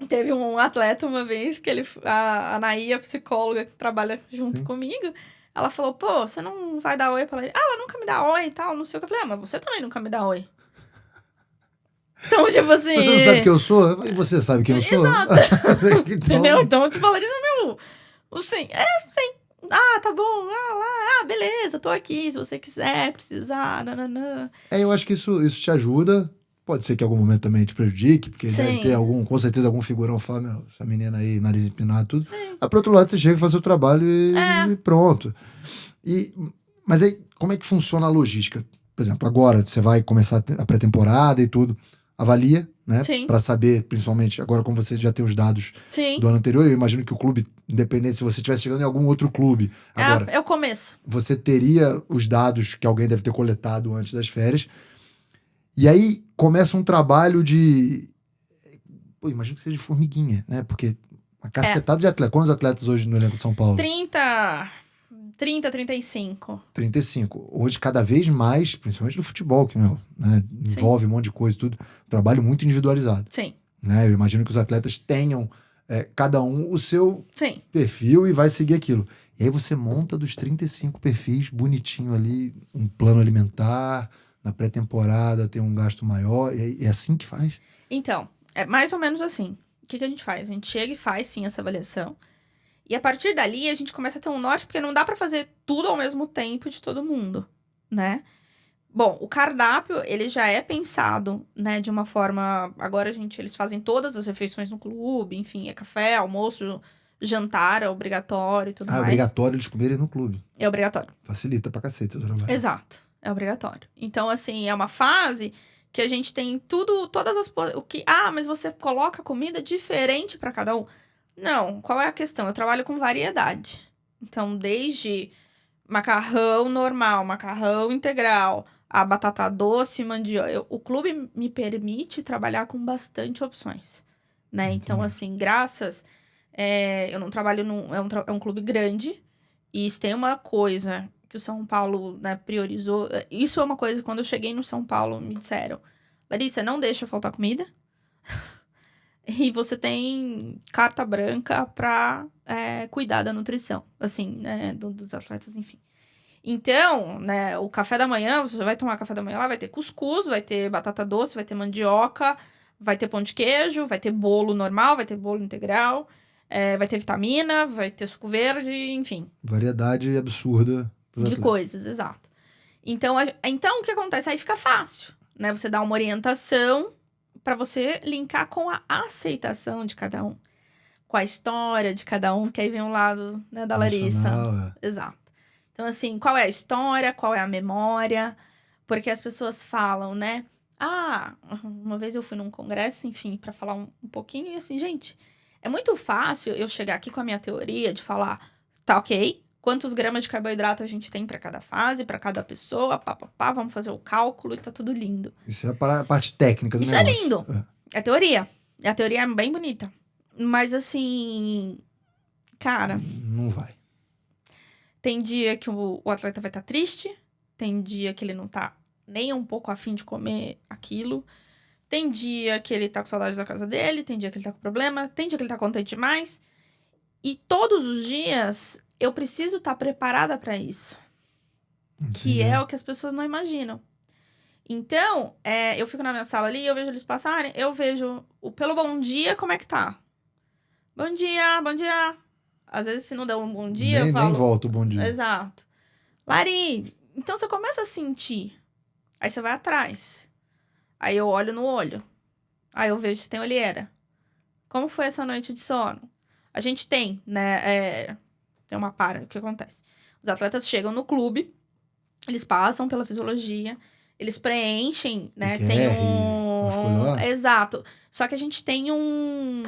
teve um atleta uma vez que a Anaí, a psicóloga que trabalha junto Sim. comigo, ela falou, pô, você não vai dar oi pra ela? Ela nunca me dá oi e tal, não sei o que. Eu falei, mas você também nunca me dá oi. Então, tipo assim... Você não sabe quem eu sou? E você sabe quem eu sou? Exato. Então, Entendeu? Então, tu valoriza meu... Assim, sim. Ah, tá bom. Beleza, tô aqui. Se você quiser, precisar, nananã. eu acho que isso te ajuda. Pode ser que em algum momento também te prejudique, porque Sim. deve ter com certeza, algum figurão fala, meu, essa menina aí, nariz empinado, tudo. Aí, por outro lado, você chega, faz o trabalho e pronto. Mas aí, como é que funciona a logística? Por exemplo, agora você vai começar a pré-temporada e tudo, avalia, né? Sim. Pra saber, principalmente, agora como você já tem os dados Sim. do ano anterior, eu imagino que o clube, independente se você estivesse chegando em algum outro clube, agora, É o começo. você teria os dados que alguém deve ter coletado antes das férias. E aí começa um trabalho de... Pô, imagino que seja de formiguinha, né? Porque uma cacetada de atletas. Quantos atletas hoje no elenco de São Paulo? 30, 35. 35. Hoje, cada vez mais, principalmente no futebol, que, meu, né, envolve um monte de coisa e tudo, trabalho muito individualizado. Sim. Né? Eu imagino que os atletas tenham, cada um, o seu Sim. perfil e vai seguir aquilo. E aí você monta dos 35 perfis, bonitinho ali, um plano alimentar, na pré-temporada tem um gasto maior, e é assim que faz? Então, é mais ou menos assim. O que a gente faz? A gente chega e faz, sim, essa avaliação. E a partir dali, a gente começa a ter um norte, porque não dá pra fazer tudo ao mesmo tempo de todo mundo, né? Bom, o cardápio, ele já é pensado, né, de uma forma... Agora, eles fazem todas as refeições no clube, enfim, é café, almoço, jantar, é obrigatório e tudo mais. É obrigatório eles comerem no clube. É obrigatório. Facilita pra cacete o trabalho. Exato, é obrigatório. Então, assim, é uma fase que a gente tem todas as... mas você coloca comida diferente pra cada um. Não, qual é a questão? Eu trabalho com variedade. Então, desde macarrão normal, macarrão integral, a batata doce, mandioca. O clube me permite trabalhar com bastante opções, né? Entendi. Então, assim, eu não trabalho é um clube grande, e se tem uma coisa que o São Paulo, né, priorizou... Isso é uma coisa que quando eu cheguei no São Paulo me disseram, Larissa, não deixa faltar comida. E você tem carta branca pra cuidar da nutrição, assim, né, dos atletas, enfim. Então, né, o café da manhã, você vai tomar café da manhã lá, vai ter cuscuz, vai ter batata doce, vai ter mandioca, vai ter pão de queijo, vai ter bolo normal, vai ter bolo integral, vai ter vitamina, vai ter suco verde, enfim. Variedade absurda pros De atletas. coisas, exato. Então, o que acontece? Aí fica fácil, né? Você dá uma orientação para você linkar com a aceitação de cada um. Com a história de cada um, que aí vem o lado, né, da Larissa. Emocional, Exato. Então, assim, qual é a história, qual é a memória? Porque as pessoas falam, né? Uma vez eu fui num congresso, enfim, para falar um pouquinho, e assim, gente, é muito fácil eu chegar aqui com a minha teoria de falar, tá ok, quantos gramas de carboidrato a gente tem para cada fase, para cada pessoa, vamos fazer o cálculo e tá tudo lindo. Isso é a parte técnica do Isso negócio. é lindo. É teoria. A teoria é bem bonita. Mas, assim, cara... Não vai. Tem dia que o atleta vai estar triste, tem dia que ele não tá nem um pouco afim de comer aquilo, tem dia que ele tá com saudade da casa dele, tem dia que ele tá com problema, tem dia que ele tá contente demais. E todos os dias eu preciso estar preparada para isso. Entendi. Que é o que as pessoas não imaginam. Então, eu fico na minha sala ali, eu vejo eles passarem, eu vejo pelo bom dia como é que tá. Bom dia, bom dia. Às vezes, se não der um bom dia, eu falo... Nem volta o bom dia. Exato. Lari, então você começa a sentir. Aí você vai atrás. Aí eu olho no olho. Aí eu vejo se tem olheira. Como foi essa noite de sono? A gente tem, né? Tem uma para. O que acontece? Os atletas chegam no clube, eles passam pela fisiologia, eles preenchem, né? IQR, Tem umas coisas lá? Exato. Só que a gente tem um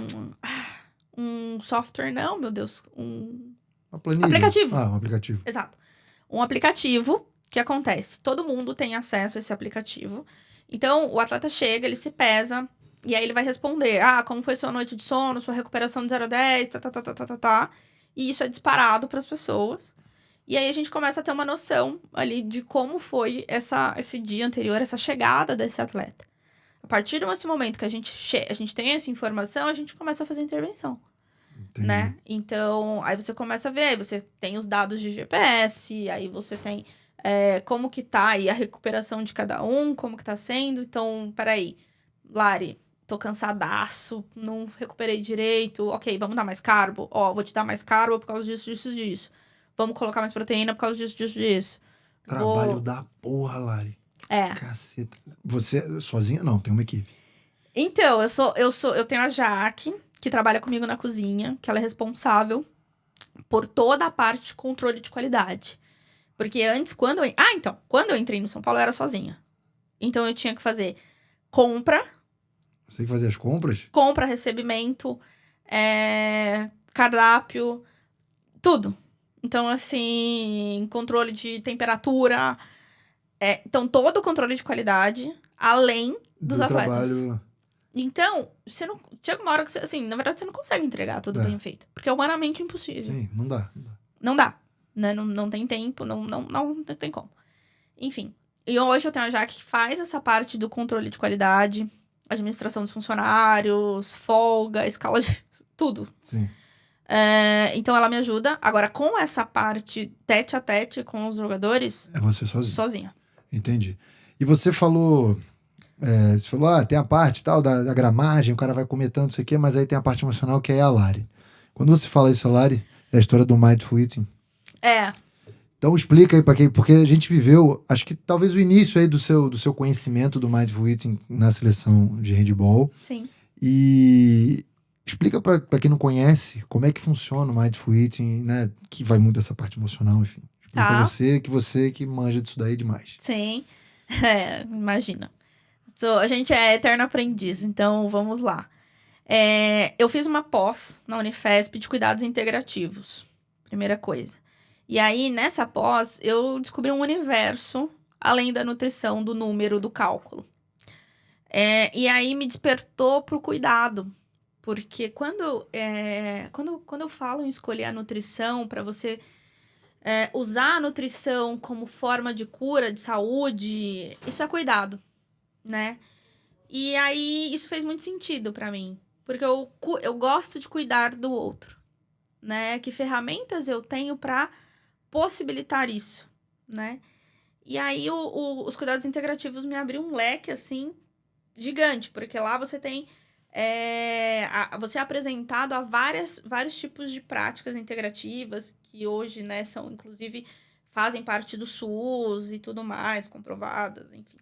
software, não, meu Deus. Uma planilha. Aplicativo. Um aplicativo. Exato. Um aplicativo que acontece. Todo mundo tem acesso a esse aplicativo. Então, o atleta chega, ele se pesa, e aí ele vai responder. Como foi sua noite de sono, sua recuperação de 0 a 10, tá. E isso é disparado para as pessoas. E aí a gente começa a ter uma noção ali de como foi esse dia anterior, essa chegada desse atleta. A partir desse momento que a gente tem essa informação, a gente começa a fazer intervenção. Entendi. Né? Então, aí você começa a ver, aí você tem os dados de GPS, aí você tem como que tá aí a recuperação de cada um, como que tá sendo. Então, peraí, Lari, tô cansadaço, não recuperei direito, ok, vamos dar mais carbo? Vou te dar mais carbo por causa disso. Vamos colocar mais proteína por causa disso. Trabalho da porra, Lari. Caceta. Você sozinha? Não, tem uma equipe. Então, eu tenho a Jaque, que trabalha comigo na cozinha, que ela é responsável por toda a parte de controle de qualidade. Porque antes, quando eu entrei no São Paulo, eu era sozinha. Então, eu tinha que fazer compra. Você tem que fazer as compras? Compra, recebimento, cardápio, tudo. Então, assim, controle de temperatura. Então, todo o controle de qualidade, além dos atletas. Trabalho... Então, chega uma hora que você, assim, na verdade, você não consegue entregar tudo bem feito. Porque é humanamente impossível. Sim, não dá. Não dá. Né? Não tem tempo, não tem como. Enfim. E hoje eu tenho a Jaque que faz essa parte do controle de qualidade, administração dos funcionários, folga, escala de... tudo. Sim. Então ela me ajuda. Agora, com essa parte tete a tete com os jogadores... É você sozinha? Sozinha. Entendi. E você falou... tem a parte tal da gramagem, o cara vai comer tanto, isso aqui, mas aí tem a parte emocional que é a Lari. Quando você fala isso, a Lari, é a história do Mindful Eating. Então explica aí pra quem, porque a gente viveu, acho que talvez o início aí do seu conhecimento do Mindful Eating na seleção de handball. Sim. E explica pra quem não conhece como é que funciona o Mindful Eating, né? Que vai muito dessa parte emocional, enfim. Explica você que manja disso daí demais. Sim. Imagina. A gente é eterno aprendiz, então vamos lá. Eu fiz uma pós na Unifesp de cuidados integrativos. Primeira coisa. E aí, nessa pós, eu descobri um universo além da nutrição, do número, do cálculo. E aí me despertou pro cuidado. Porque quando eu falo em escolher a nutrição para você usar a nutrição como forma de cura, de saúde, isso é cuidado, né? E aí isso fez muito sentido para mim. Porque eu gosto de cuidar do outro, né? Que ferramentas eu tenho para possibilitar isso, né? E aí os cuidados integrativos me abriu um leque, assim, gigante. Porque lá você tem... você é apresentado a vários tipos de práticas integrativas que hoje, né, são, inclusive, fazem parte do SUS e tudo mais, comprovadas, enfim.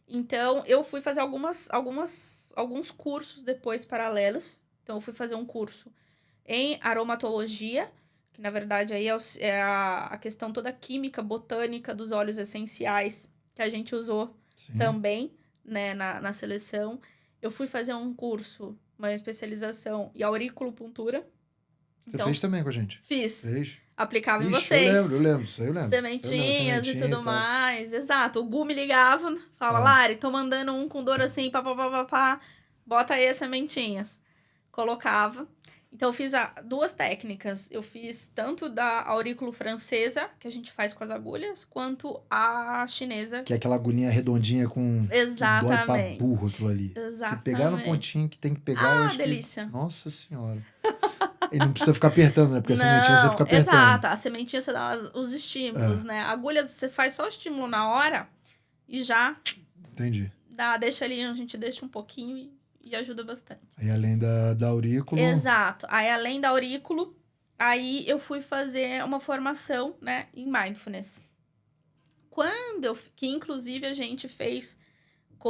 Então, eu fui fazer alguns cursos depois paralelos. Então, eu fui fazer um curso em aromatologia, que na verdade aí é a questão toda química, botânica dos óleos essenciais que a gente usou também, né, na seleção. Eu fui fazer um curso, uma especialização em auriculopuntura. Você fez também com a gente? Fiz. Fez? Aplicava em vocês. Eu lembro. Isso aí eu lembro. Sementinhas e tudo mais. Exato. O Gu me ligava, fala, Lari, tô mandando um com dor assim, pá. Bota aí as sementinhas. Colocava. Então, eu fiz 2 técnicas. Eu fiz tanto da aurículo francesa, que a gente faz com as agulhas, quanto a chinesa. Que é aquela agulhinha redondinha com... Exatamente. Que dói pra burro aquilo ali. Exatamente. Se pegar no pontinho que tem que pegar, eu acho delícia. Nossa Senhora. E não precisa ficar apertando, né? Porque a sementinha você fica apertando. Exato. A sementinha você dá os estímulos, né? A agulha você faz só o estímulo na hora e já... Entendi. Deixa ali, a gente deixa um pouquinho e ajuda bastante. Aí além da aurículo... Exato. Aí além da aurículo, aí eu fui fazer uma formação, né, em mindfulness. que inclusive a gente fez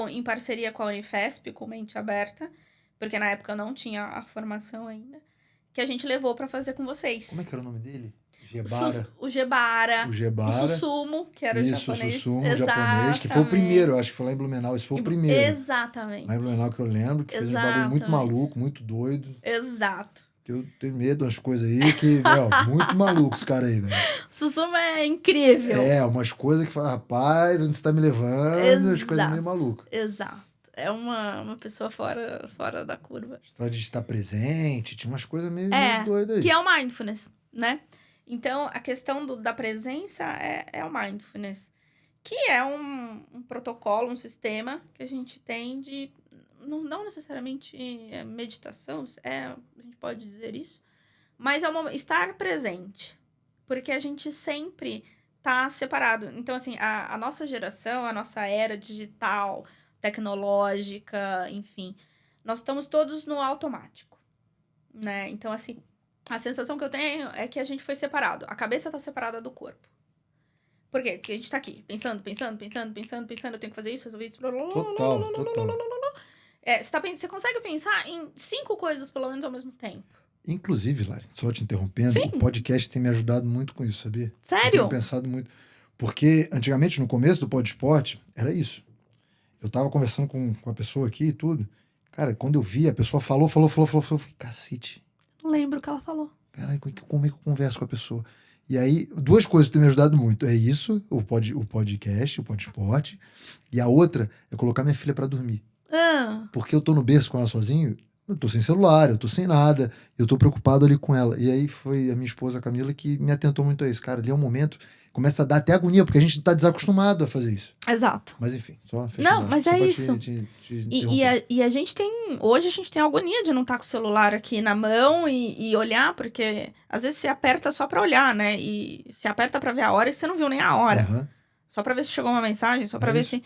em parceria com a Unifesp, com Mente Aberta, porque na época eu não tinha a formação ainda, que a gente levou pra fazer com vocês. Como é que era o nome dele? Gebara. O Gebara. O Gebara. O Susumu, que era o japonês. Isso, o Susumu japonês, que foi o primeiro, acho que foi lá em Blumenau, esse foi o primeiro. Exatamente. Lá em Blumenau que eu lembro, que fez um bagulho muito maluco, muito doido. Exato. Que eu tenho medo das coisas aí, que, muito maluco esse cara aí, velho. Susumu é incrível. Umas coisas que fala, rapaz, onde você tá me levando, Exato. as coisas meio malucas. Exato. É uma pessoa fora da curva. História de estar presente, tinha umas coisas meio doidas aí. Que é o mindfulness, né? Então, a questão da presença é o mindfulness. Que é um protocolo, um sistema que a gente tem de... Não necessariamente meditação, a gente pode dizer isso. Mas é estar presente. Porque a gente sempre tá separado. Então, assim, a nossa geração, a nossa era digital, tecnológica, enfim, nós estamos todos no automático, né? Então, assim, a sensação que eu tenho é que a gente foi separado. A cabeça tá separada do corpo. Por quê? Porque a gente tá aqui, pensando, eu tenho que fazer isso, resolver isso. Total. Você consegue pensar em 5 coisas, pelo menos, ao mesmo tempo. Inclusive, Lari, só te interrompendo, Sim. o podcast tem me ajudado muito com isso, sabia? Sério? Eu tenho pensado muito. Porque, antigamente, no começo do Pod Esporte, era isso. Eu tava conversando com a pessoa aqui e tudo. Cara, quando eu vi, a pessoa falou, eu falei, cacete. Não lembro o que ela falou. Caralho, como é que eu converso com a pessoa? E aí, 2 coisas que têm me ajudado muito. É isso, o podcast, o Pod Esporte. E a outra é colocar minha filha pra dormir. Porque eu tô no berço com ela sozinho, eu tô sem celular, eu tô sem nada, eu tô preocupado ali com ela. E aí foi a minha esposa, Camila, que me atentou muito a isso. Cara, ali é um momento, começa a dar até agonia, porque a gente tá desacostumado a fazer isso. Exato. Mas enfim, só Não, mas é isso. E a gente tem... Hoje a gente tem agonia de não estar com o celular aqui na mão e olhar, porque às vezes você aperta só pra olhar, né? E você aperta pra ver a hora e você não viu nem a hora. Uhum. Só pra ver se chegou uma mensagem, só pra ver isso. se...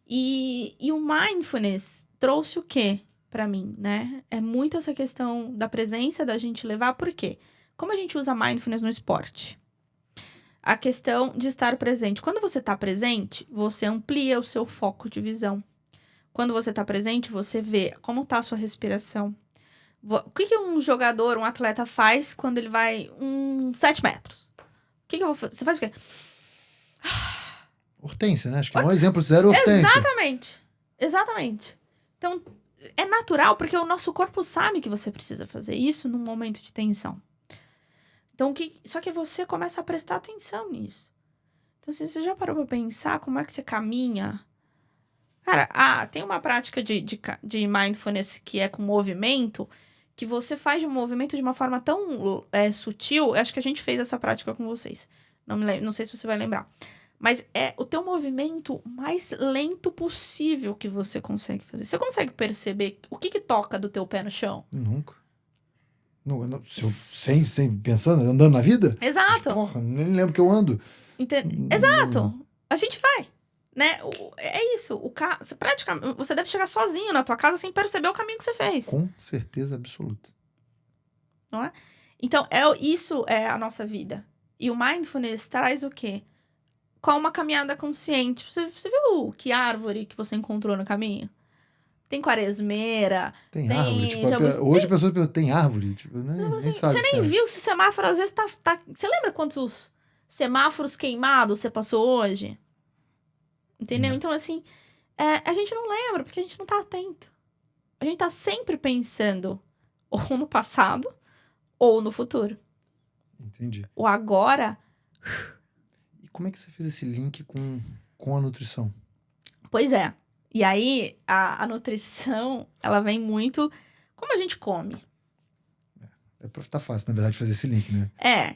E o mindfulness trouxe o quê pra mim, né? É muito essa questão da presença da gente levar. Por quê? Como a gente usa mindfulness no esporte? A questão de estar presente. Quando você tá presente, você amplia o seu foco de visão. Quando você tá presente, você vê como tá a sua respiração. O que um jogador, um atleta faz quando ele vai 7 metros? O que eu vou fazer? Você faz o quê? Hortência, né? Acho que o maior exemplo zero é Hortência. Exatamente. Então, é natural, porque o nosso corpo sabe que você precisa fazer isso num momento de tensão. Então, só que você começa a prestar atenção nisso. Então, se você já parou pra pensar como é que você caminha... Cara, tem uma prática de mindfulness que é com movimento, que você faz um movimento de uma forma tão sutil. Acho que a gente fez essa prática com vocês. Não sei se você vai lembrar. Mas é o teu movimento mais lento possível que você consegue fazer. Você consegue perceber o que toca do teu pé no chão? Nunca. Sem pensando, andando na vida? Exato. Porra, nem lembro que eu ando. Exato. A gente vai. Né? É isso. Você deve chegar sozinho na tua casa sem perceber o caminho que você fez. Com certeza absoluta. Não é? Então, isso é a nossa vida. E o mindfulness traz o quê? Com uma caminhada consciente. Você viu que árvore que você encontrou no caminho? Tem quaresmeira. Tem árvore. Tipo, hoje a pessoa pergunta, tem árvore? Tipo, nem sabe. Você nem viu se o semáforo às vezes tá... Você lembra quantos semáforos queimados você passou hoje? Entendeu? Então, assim, a gente não lembra, porque a gente não tá atento. A gente tá sempre pensando ou no passado ou no futuro. Entendi. O agora... E como é que você fez esse link com a nutrição? Pois é. E aí, a nutrição, ela vem muito... Como a gente come. Tá fácil, na verdade, fazer esse link, né?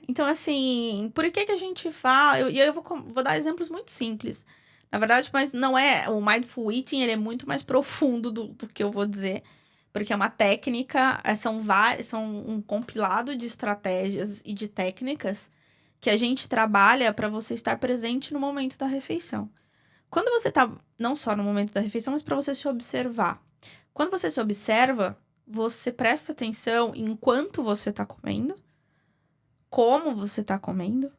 Então, assim, por que a gente fala... E eu vou dar exemplos muito simples. Na verdade, mas não é... O Mindful Eating, ele é muito mais profundo do que eu vou dizer. Porque é uma técnica... São um compilado de estratégias e de técnicas que a gente trabalha para você estar presente no momento da refeição. Quando você tá... Não só no momento da refeição, mas para você se observar. Quando você se observa, você presta atenção enquanto você tá comendo, como você tá comendo,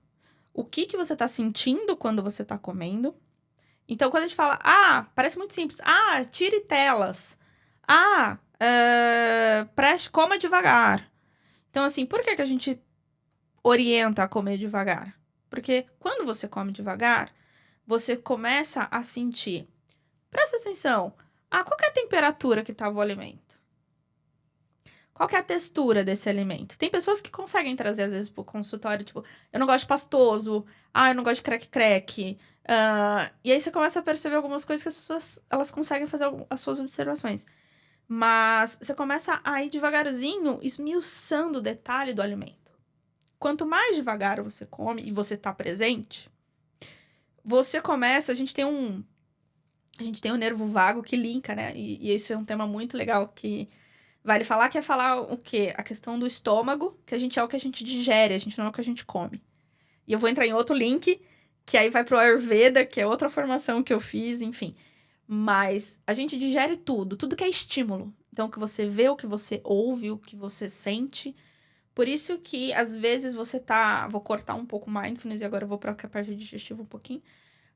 o que você tá sentindo quando você tá comendo. Então, quando a gente fala, parece muito simples. Tire telas. Coma devagar. Então, assim, por que a gente orienta a comer devagar? Porque quando você come devagar, você começa a sentir. Presta atenção. Qual que é a temperatura que estava o alimento? Qual que é a textura desse alimento? Tem pessoas que conseguem trazer, às vezes, pro consultório, tipo, eu não gosto de pastoso. Eu não gosto de creque-creque. E aí você começa a perceber algumas coisas que as pessoas, elas conseguem fazer as suas observações. Mas você começa a ir devagarzinho, esmiuçando o detalhe do alimento. Quanto mais devagar você come e você está presente, você começa... A gente tem um nervo vago que linka, né? E isso é um tema muito legal que vale falar, que é falar o quê? A questão do estômago, que a gente é o que a gente digere, a gente não é o que a gente come. E eu vou entrar em outro link, que aí vai pro Ayurveda, que é outra formação que eu fiz, enfim. Mas a gente digere tudo que é estímulo. Então, o que você vê, o que você ouve, o que você sente. Por isso que, às vezes, você tá... Vou cortar um pouco mindfulness e agora eu vou pra parte digestiva um pouquinho.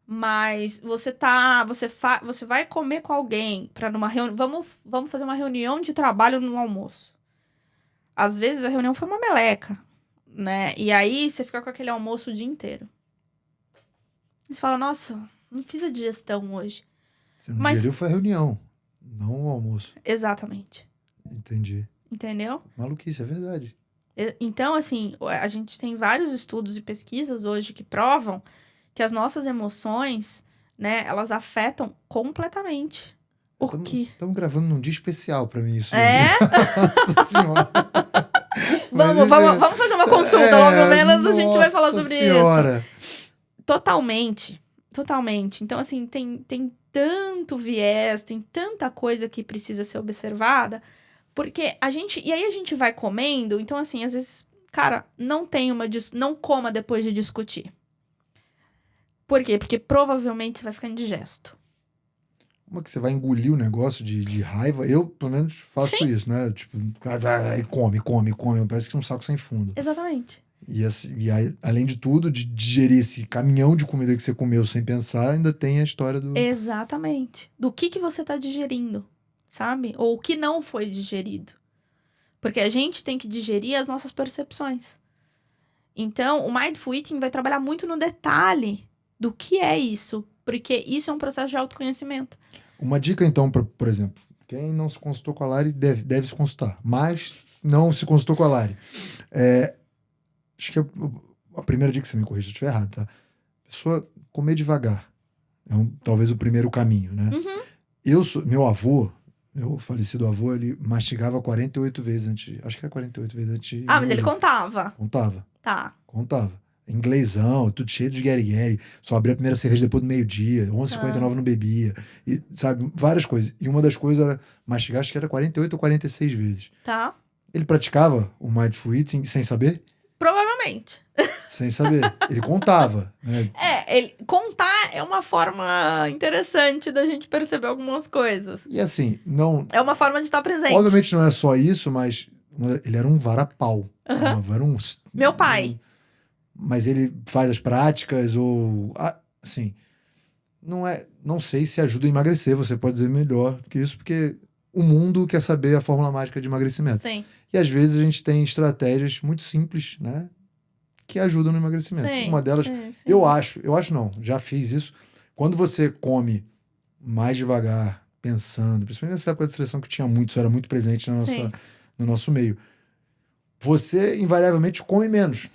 Mas você vai comer com alguém para numa reunião. Vamos fazer uma reunião de trabalho no almoço. Às vezes a reunião foi uma meleca, né? E aí você fica com aquele almoço o dia inteiro. E você fala, nossa, não fiz a digestão hoje. Você não digeriu, foi a reunião, não o almoço. Exatamente. Entendi. Entendeu? Maluquice, é verdade. Então, assim, a gente tem vários estudos e pesquisas hoje que provam que as nossas emoções, né, elas afetam completamente Estamos gravando num dia especial pra mim isso. É? Nossa senhora. Vamos fazer uma consulta, logo menos a gente vai falar sobre senhora. isso. Totalmente. Então, assim, tem tanto viés, tem tanta coisa que precisa ser observada, porque a gente vai comendo, então, assim, às vezes, cara, não coma depois de discutir. Por quê? Porque provavelmente você vai ficar indigesto. Como é que você vai engolir o negócio de raiva? Eu, pelo menos, faço Sim. isso, né? Tipo, come. Parece que é um saco sem fundo. Exatamente. E aí, além de tudo, de digerir esse caminhão de comida que você comeu sem pensar, ainda tem a história do... Exatamente. Do que você tá digerindo, sabe? Ou o que não foi digerido. Porque a gente tem que digerir as nossas percepções. Então, o Mindful Eating vai trabalhar muito no detalhe do que é isso. Porque isso é um processo de autoconhecimento. Uma dica, então, por exemplo, quem não se consultou com a Lari deve se consultar, mas não se consultou com a Lari. Acho que a primeira dica, que você me corrija se eu estiver errado, tá? Pessoa comer devagar. É talvez o primeiro caminho, né? Uhum. Meu avô, meu falecido avô, ele mastigava 48 vezes antes. Acho que era 48 vezes antes. Mas ele contava. Contava. Tá. Contava. Inglesão, tudo cheio de guerigueri. Só abria a primeira cerveja depois do meio-dia. 11h59 não bebia. E, sabe, várias coisas. E uma das coisas era mastigar, acho que era 48 ou 46 vezes. Tá. Ele praticava o Mindful Eating sem saber? Provavelmente. Sem saber. Ele contava, né? Contar é uma forma interessante da gente perceber algumas coisas. E assim, não... É uma forma de estar presente. Obviamente não é só isso, mas ele era um varapau. Era um... Meu pai. Mas ele faz as práticas ou... Assim, não sei se ajuda a emagrecer. Você pode dizer melhor que isso, porque o mundo quer saber a fórmula mágica de emagrecimento. Sim. E às vezes a gente tem estratégias muito simples, né? Que ajudam no emagrecimento. Sim, uma delas, sim. eu acho não, já fiz isso. Quando você come mais devagar, pensando, principalmente nessa época de seleção que tinha muito, isso era muito presente no nosso meio, você invariavelmente come menos.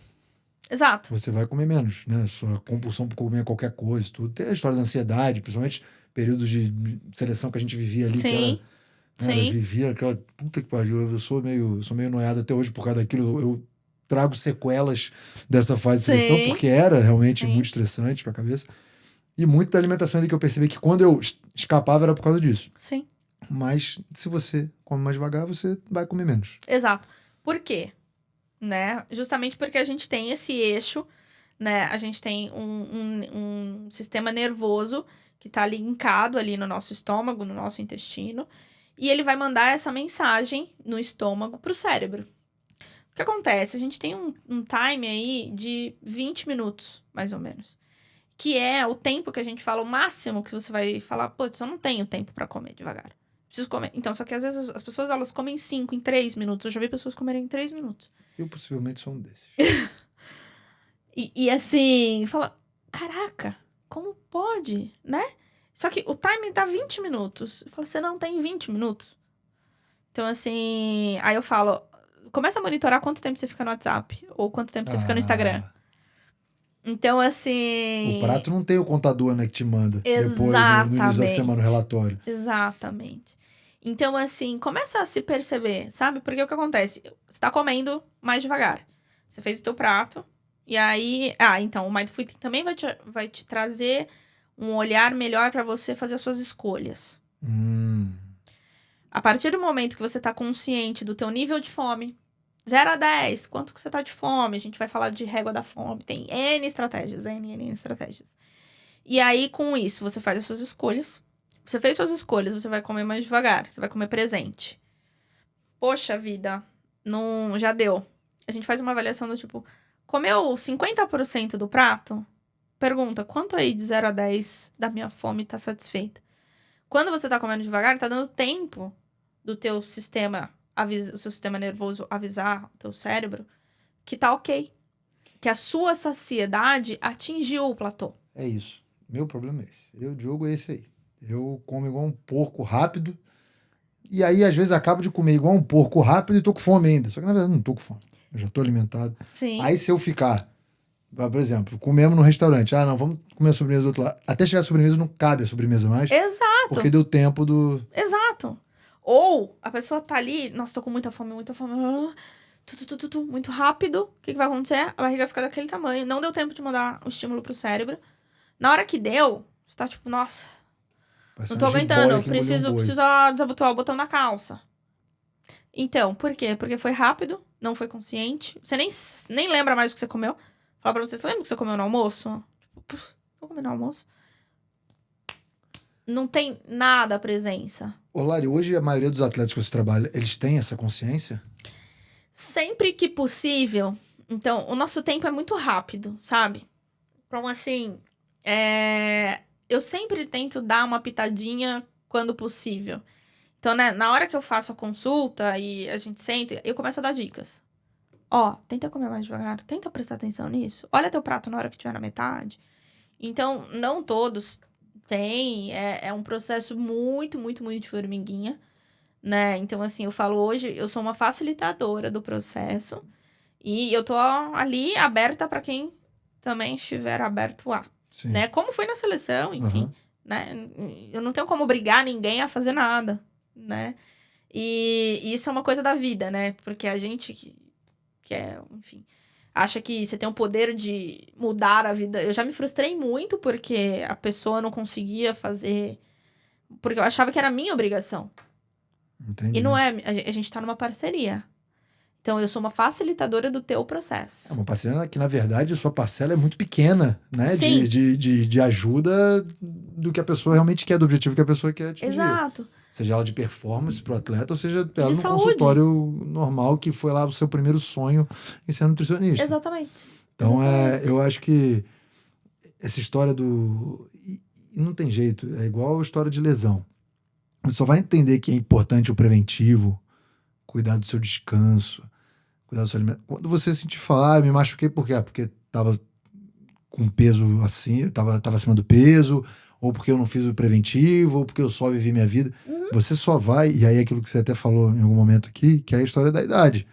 Exato. Você vai comer menos, né? Sua compulsão por comer qualquer coisa, tudo. Tem a história da ansiedade, principalmente períodos de seleção que a gente vivia ali, Sim. que era, vivia aquela puta que pariu. Eu sou meio noiado até hoje por causa daquilo. Eu trago sequelas dessa fase de seleção, porque era realmente muito estressante pra cabeça. E muito da alimentação ali que eu percebi que quando eu escapava era por causa disso. Sim. Mas se você come mais devagar, você vai comer menos. Exato. Por quê? Né? Justamente porque a gente tem esse eixo, né? A gente tem um sistema nervoso que tá linkado ali no nosso estômago, no nosso intestino, e ele vai mandar essa mensagem no estômago pro cérebro. O que acontece? A gente tem um time aí de 20 minutos, mais ou menos. Que é o tempo que a gente fala, o máximo que você vai falar, putz, eu não tenho tempo pra comer devagar. Preciso comer. Então, só que às vezes as pessoas, elas comem 5 em 3 minutos. Eu já vi pessoas comerem em 3 minutos. Eu possivelmente sou um desses. E assim, fala, caraca, como pode, né? Só que o time dá 20 minutos. Eu falo, você não tem 20 minutos? Então, assim, aí eu falo, começa a monitorar quanto tempo você fica no WhatsApp. Ou quanto tempo você fica no Instagram. Então, assim... O prato não tem o contador, né, que te manda. Depois, no início da semana, o relatório. Exatamente. Então, assim, começa a se perceber, sabe? Porque o que acontece? Você tá comendo mais devagar. Você fez o teu prato. E aí... então, o Mindful Eating também vai te trazer um olhar melhor pra você fazer as suas escolhas. A partir do momento que você tá consciente do teu nível de fome, 0 a 10, quanto que você tá de fome? A gente vai falar de régua da fome. Tem N estratégias, N estratégias. E aí, com isso, você faz as suas escolhas. Você fez suas escolhas, você vai comer mais devagar. Você vai comer presente. Poxa vida, não, já deu. A gente faz uma avaliação do tipo... Comeu 50% do prato? Pergunta, quanto aí de 0 a 10 da minha fome tá satisfeita? Quando você tá comendo devagar, tá dando tempo do teu sistema... o seu sistema nervoso avisar o teu cérebro que tá ok. Que a sua saciedade atingiu o platô. É isso. Meu problema é esse. Diogo, é esse aí. Eu como igual um porco rápido. E aí, às vezes, acabo de comer igual um porco rápido e tô com fome ainda. Só que, na verdade, não tô com fome. Eu já tô alimentado. Sim. Aí, se eu ficar... Por exemplo, comemos no restaurante. Não, vamos comer a sobremesa do outro lado. Até chegar a sobremesa, não cabe a sobremesa mais. Exato. Porque deu tempo do... Exato. Ou a pessoa tá ali, nossa, tô com muita fome, muito rápido. O que vai acontecer? A barriga fica daquele tamanho. Não deu tempo de mandar o estímulo pro cérebro. Na hora que deu, você tá tipo, nossa, não tô aguentando. Preciso desabotoar o botão da calça. Então, por quê? Porque foi rápido, não foi consciente. Você nem lembra mais o que você comeu. Fala pra você lembra o que você comeu no almoço? Tipo, eu comi no almoço? Não tem nada a presença. Ô, Lari, hoje a maioria dos atletas que você trabalha, eles têm essa consciência? Sempre que possível. Então, o nosso tempo é muito rápido, sabe? Então, assim, eu sempre tento dar uma pitadinha quando possível. Então, né, na hora que eu faço a consulta e a gente senta, eu começo a dar dicas. Tenta comer mais devagar, tenta prestar atenção nisso. Olha teu prato na hora que estiver na metade. Então, não todos têm. É um processo muito, muito, muito de formiguinha, né? Então, assim, eu falo hoje, eu sou uma facilitadora do processo. E eu tô ali aberta para quem também estiver aberto a. Sim. Né? Como foi na seleção, enfim. Né? Eu não tenho como obrigar ninguém a fazer nada, né? E isso é uma coisa da vida, né? Porque a gente que é, enfim, acha que você tem o poder de mudar a vida. Eu já me frustrei muito porque a pessoa não conseguia fazer... Porque eu achava que era minha obrigação. Entendi. E não é. A gente tá numa parceria. Então, eu sou uma facilitadora do teu processo. É uma parceria que, na verdade, a sua parcela é muito pequena, né? Sim. De ajuda do que a pessoa realmente quer, do objetivo que a pessoa quer atingir. Exato. Seja ela de performance pro atleta, ou seja ela no saúde. Consultório normal, que foi lá o seu primeiro sonho em ser nutricionista. Exatamente. Então, eu acho que essa história do... E não tem jeito, é igual a história de lesão. Você só vai entender que é importante o preventivo, cuidar do seu descanso, cuidar do seu alimento. Quando você sentir falar, me machuquei, por quê? Porque tava com peso assim, tava acima do peso, ou porque eu não fiz o preventivo, ou porque eu só vivi minha vida. Você só vai, e aí é aquilo que você até falou em algum momento aqui, que é a história da idade.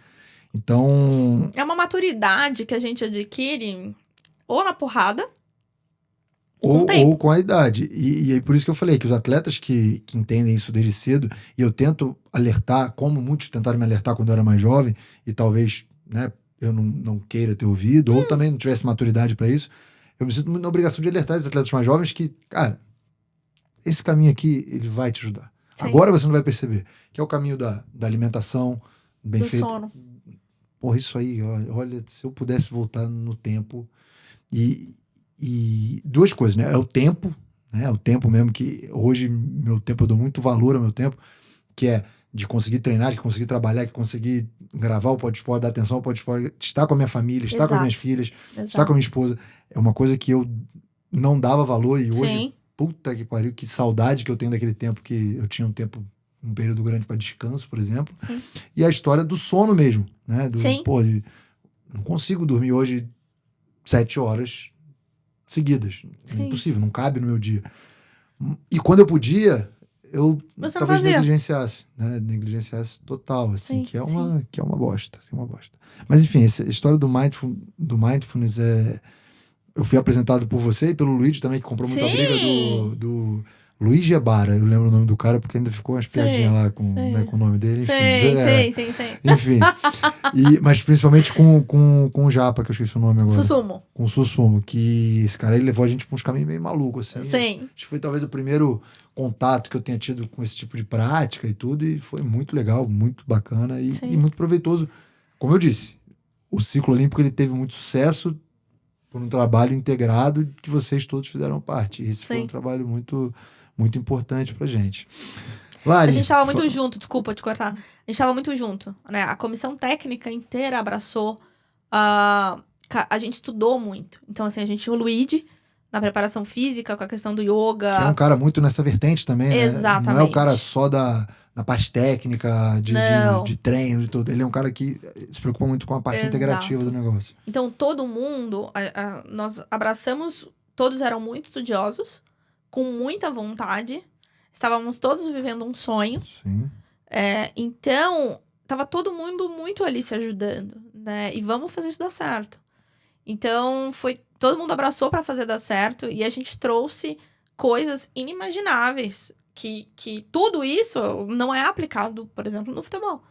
Então... É uma maturidade que a gente adquire ou na porrada, ou com a idade. E é por isso que eu falei que os atletas que entendem isso desde cedo, e eu tento alertar, como muitos tentaram me alertar quando eu era mais jovem, e talvez, né, eu não queira ter ouvido, ou também não tivesse maturidade para isso, eu me sinto muito na obrigação de alertar esses atletas mais jovens que, cara, esse caminho aqui, ele vai te ajudar. Sim. Agora você não vai perceber, que é o caminho da alimentação, bem do feito. sono. Porra, isso aí, olha, se eu pudesse voltar no tempo. E duas coisas, né? É o tempo, né? O tempo mesmo, que hoje meu tempo, eu dou muito valor ao meu tempo, que é de conseguir treinar, de conseguir trabalhar, de conseguir gravar o Pod Sport, dar atenção ao Pod Sport, estar com a minha família, estar com as minhas filhas, estar com a minha esposa. É uma coisa que eu não dava valor e hoje, Sim. puta que pariu, que saudade que eu tenho daquele tempo que eu tinha um período grande para descanso, por exemplo. Sim. E a história do sono mesmo, né? Sim. Não consigo dormir hoje 7 horas seguidas. É impossível, não cabe no meu dia. E quando eu podia, eu Você talvez não fazia. negligenciasse, né? Negligenciasse total, assim, Sim, que é uma bosta, assim, uma bosta. Mas enfim, essa história do mindfulness eu fui apresentado por você e pelo Luigi também, que comprou muita Sim. briga do Luiz Gebara. Eu lembro o nome do cara porque ainda ficou umas piadinhas lá com o nome dele. Enfim, Sim. enfim. Mas principalmente com o Japa, que eu esqueci o nome agora. Sussumo. Com o Sussumo, que esse cara ele levou a gente pra uns caminhos meio malucos, assim. Sim. Acho que foi talvez o primeiro contato que eu tenha tido com esse tipo de prática e tudo, e foi muito legal, muito bacana e muito proveitoso. Como eu disse, o ciclo olímpico ele teve muito sucesso por um trabalho integrado que vocês todos fizeram parte. E esse foi um trabalho muito, muito importante pra gente. Lari, A gente tava muito junto, desculpa te cortar. A gente tava muito junto, né? A comissão técnica inteira abraçou. A gente estudou muito. Então, assim, a gente tinha o Luigi na preparação física, com a questão do yoga. Que é um cara muito nessa vertente também, né? Exatamente. Não é o cara só da parte técnica, de treino, de tudo. Ele é um cara que se preocupa muito com a parte integrativa do negócio. Então, todo mundo, nós abraçamos, todos eram muito estudiosos, com muita vontade. Estávamos todos vivendo um sonho. Sim. Então, tava todo mundo muito ali se ajudando, né? E vamos fazer isso dar certo. Então, todo mundo abraçou para fazer dar certo e a gente trouxe coisas inimagináveis. Que tudo isso não é aplicado, por exemplo, no futebol,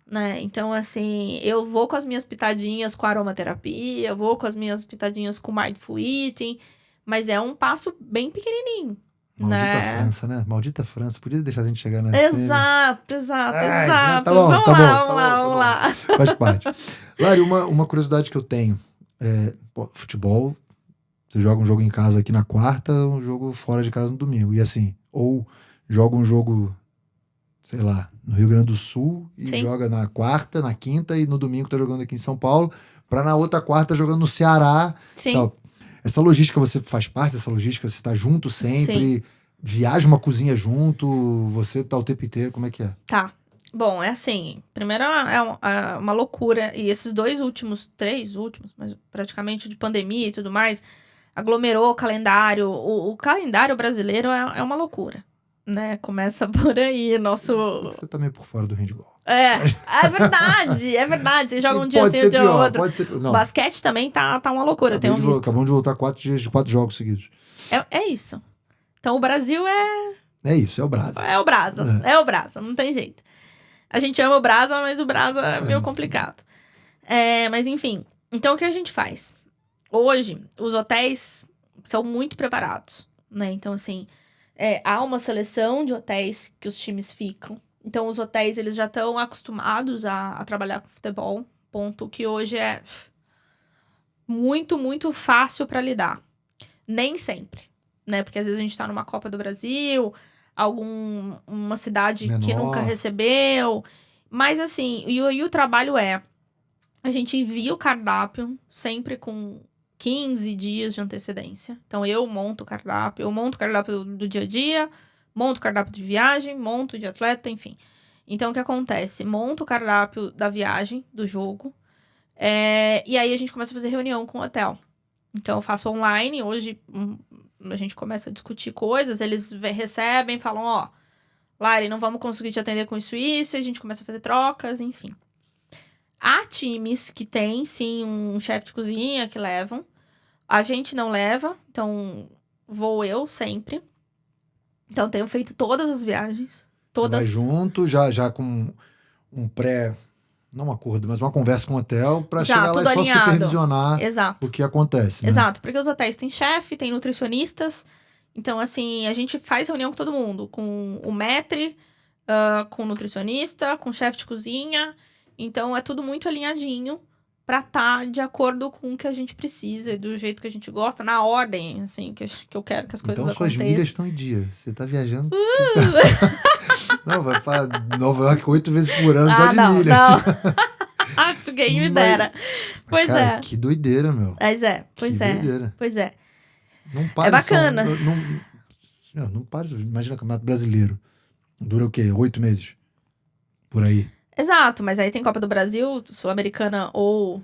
né? Então, assim, eu vou com as minhas pitadinhas com aromaterapia, eu vou com as minhas pitadinhas com mindful eating, mas é um passo bem pequenininho. Maldita França, né? Maldita França. Podia deixar a gente chegar na Exato. Tá bom, vamos lá. Faz parte. Lari, uma curiosidade que eu tenho. Futebol, você joga um jogo em casa aqui na quarta, um jogo fora de casa no domingo. E assim, ou joga um jogo, sei lá, no Rio Grande do Sul e joga na quarta, na quinta e no domingo tá jogando aqui em São Paulo, pra na outra quarta jogando no Ceará. Sim. Tal. Essa logística, você faz parte dessa logística? Você tá junto sempre? Sim. Viaja uma cozinha junto? Você tá o tempo inteiro? Como é que é? Tá. Bom, é assim. Primeiro é uma loucura. E esses 3 últimos, mas praticamente de pandemia e tudo mais, aglomerou o calendário. O calendário brasileiro é uma loucura, né? Começa por aí, nosso... Você tá meio por fora do handball. É verdade. Você joga um dia assim, um dia outro. Não. Basquete também tá uma loucura, eu tenho visto. Acabamos de voltar 4 jogos seguidos. É isso. Então o Brasil É isso, é o Brasa. É o Brasa, não tem jeito. A gente ama o Brasa, mas o Brasa é meio complicado. Mas enfim, então o que a gente faz? Hoje, os hotéis são muito preparados, né? Então assim, há uma seleção de hotéis que os times ficam. Então os hotéis, eles já estão acostumados a trabalhar com futebol. Ponto que hoje é muito, muito fácil para lidar. Nem sempre, né? Porque às vezes a gente tá numa Copa do Brasil, uma cidade menor, que nunca recebeu. Mas assim, e o trabalho a gente envia o cardápio sempre com 15 dias de antecedência. Então eu monto o cardápio do dia a dia, monto o cardápio de viagem, monto de atleta, enfim. Então o que acontece? Monto o cardápio da viagem, do jogo, e aí a gente começa a fazer reunião com o hotel. Então eu faço online, hoje a gente começa a discutir coisas, eles recebem, falam, Lari, não vamos conseguir te atender com isso e isso, e a gente começa a fazer trocas, enfim. Há times que tem, sim, um chefe de cozinha que levam. A gente não leva, então vou eu sempre. Então tenho feito todas as viagens. Todas. Vai junto, já com um não um acordo, mas uma conversa com o hotel pra chegar lá e só supervisionar Exato. o que acontece, né? Exato, porque os hotéis têm chefe, tem nutricionistas. Então, assim, a gente faz reunião com todo mundo. Com o maître, com o nutricionista, com o chefe de cozinha. Então, é tudo muito alinhadinho pra estar de acordo com o que a gente precisa, do jeito que a gente gosta, na ordem, assim, que eu quero que as coisas aconteçam. Então, suas milhas estão em dia. Você tá viajando... Não, vai pra Nova York 8 vezes por ano só de não, milha. não. Quem me dera. Pois Cara, é. que doideira, meu. Pois é, pois Que é. doideira. Pois é. Não para. É bacana. Não para. Imagina o Campeonato Brasileiro. Dura o quê? 8 meses? Por aí. Exato, mas aí tem Copa do Brasil, Sul-Americana ou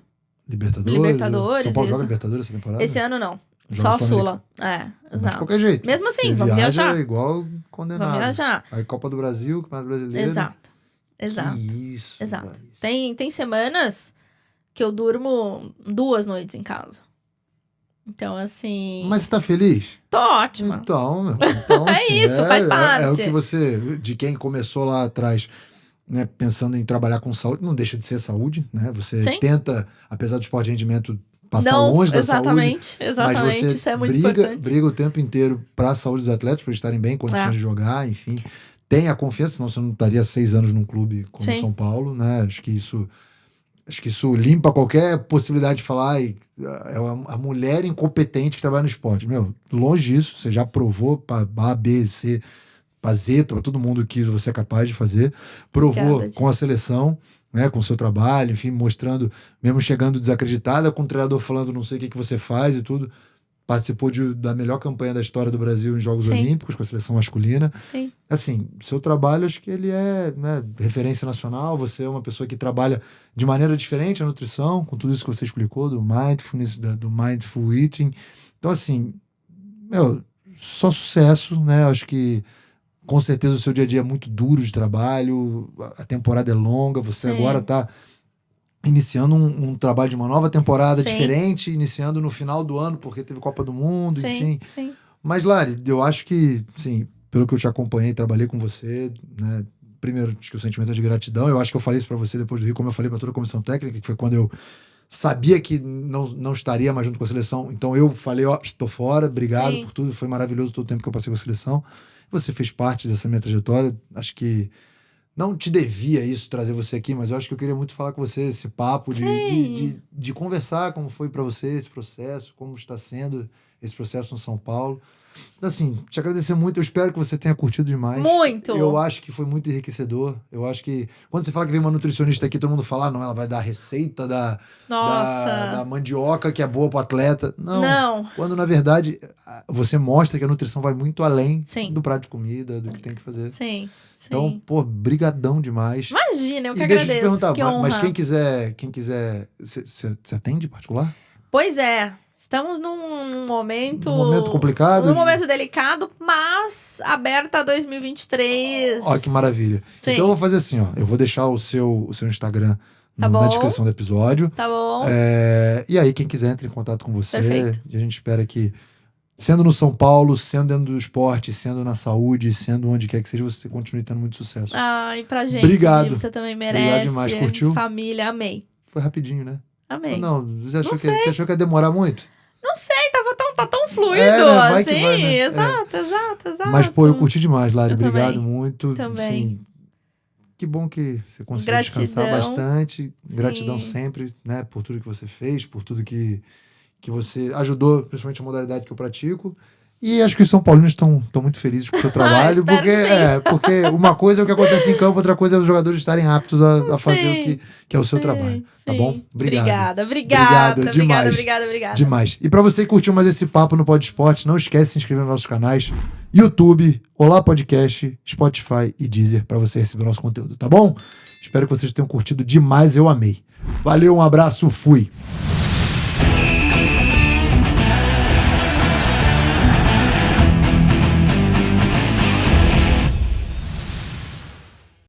Libertadores. São Paulo isso. joga Libertadores essa temporada? Esse ano não. Joga Só Sul-Americana. Sula. É, Mas de exato. qualquer jeito. Mesmo assim, Você vamos viaja viajar. igual condenado. Vamos viajar. Aí Copa do Brasil, Campeonato Brasileiro. Exato. Exato. Que isso. Exato. velho. Tem semanas que eu durmo 2 noites em casa. Então, assim. Mas você tá feliz? Tô ótima. Então, meu. Então, É assim, isso, faz É o parte. que você, de quem começou lá atrás, né, pensando em trabalhar com saúde, não deixa de ser saúde, né? Você Sim. tenta, apesar do esporte de rendimento, passar Não, longe da saúde. exatamente. Mas Exatamente. você Isso é muito importante. briga o tempo inteiro para a saúde dos atletas, para eles estarem bem em condições É. de jogar, enfim. Tenha confiança, senão você não estaria 6 anos num clube como Sim. São Paulo, né? Acho que isso limpa qualquer possibilidade de falar "Ai, é a mulher incompetente que trabalha no esporte". Meu, longe disso, você já provou para A, B, C, para Z, para todo mundo que você é capaz de fazer. Provou Obrigada, com a seleção, né, com o seu trabalho, enfim, mostrando, mesmo chegando desacreditada, com o treinador falando não sei o que você faz e tudo. Participou da melhor campanha da história do Brasil em Jogos Sim. Olímpicos com a seleção masculina. Sim. Assim, seu trabalho, acho que ele é, né, referência nacional. Você é uma pessoa que trabalha de maneira diferente a nutrição, com tudo isso que você explicou, do mindfulness, do mindful eating. Então, assim, meu, só sucesso, né? Acho que com certeza o seu dia a dia é muito duro de trabalho, a temporada é longa, você Sim. agora está iniciando um trabalho de uma nova temporada Sim. diferente, iniciando no final do ano, porque teve Copa do Mundo, enfim. Sim. Mas, Lari, eu acho que, sim, pelo que eu te acompanhei, trabalhei com você, né? Primeiro, acho que o sentimento é de gratidão. Eu acho que eu falei isso pra você depois do Rio, como eu falei pra toda a comissão técnica, que foi quando eu sabia que não estaria mais junto com a seleção. Então eu falei, ó, estou fora, obrigado Sim. por tudo. Foi maravilhoso todo o tempo que eu passei com a seleção. Você fez parte dessa minha trajetória. Acho que não te devia isso, trazer você aqui, mas eu acho que eu queria muito falar com você, esse papo de conversar como foi pra você esse processo, como está sendo esse processo no São Paulo. Então, assim, te agradecer muito. Eu espero que você tenha curtido demais. Muito. Eu acho que foi muito enriquecedor. Eu acho que quando você fala que vem uma nutricionista aqui, todo mundo fala, não, ela vai dar a receita da Nossa. mandioca que é boa pro atleta. Não. Quando, na verdade, você mostra que a nutrição vai muito além Sim. do prato de comida, do que tem que fazer. Sim. Então, pô, brigadão demais. Imagina, eu que E deixa eu te agradeço. perguntar, Que mas honra. quem quiser, você atende em particular? Pois é. Estamos num momento... Um momento complicado? Um momento delicado, mas aberta a 2023. Olha que maravilha. Sim. Então eu vou fazer assim, ó. Eu vou deixar o seu Instagram Tá na bom. descrição do episódio. Tá bom? E aí, quem quiser, entre em contato com você. Perfeito. E a gente espera que, sendo no São Paulo, sendo dentro do esporte, sendo na saúde, sendo onde quer que seja, você continue tendo muito sucesso. Ai, pra gente. Obrigado. Você também merece. Obrigado demais. Curtiu? Família, amei. Foi rapidinho, né? Amei. Não, você Não achou que ia demorar muito? Não sei, tá tão fluido, É, né? Vai assim. que vai, né? Exato. Mas, pô, eu curti demais, Lari. Eu Obrigado também. muito. Também. Assim, que bom que você conseguiu Gratidão. descansar bastante. Gratidão Sim. sempre, né? Por tudo que você fez, por tudo que você ajudou, principalmente a modalidade que eu pratico. E acho que os São Paulinos estão muito felizes com o seu trabalho, espero porque uma coisa é o que acontece em campo, outra coisa é os jogadores estarem aptos a fazer Sim. o que é o seu trabalho. Tá Sim. bom? Obrigado. Obrigada demais. Obrigada. Demais. E pra você que curtiu mais esse papo no Pod Esporte, não esquece de se inscrever nos nossos canais YouTube, Olá Podcast, Spotify e Deezer pra você receber o nosso conteúdo, tá bom? Espero que vocês tenham curtido demais, eu amei. Valeu, um abraço, fui!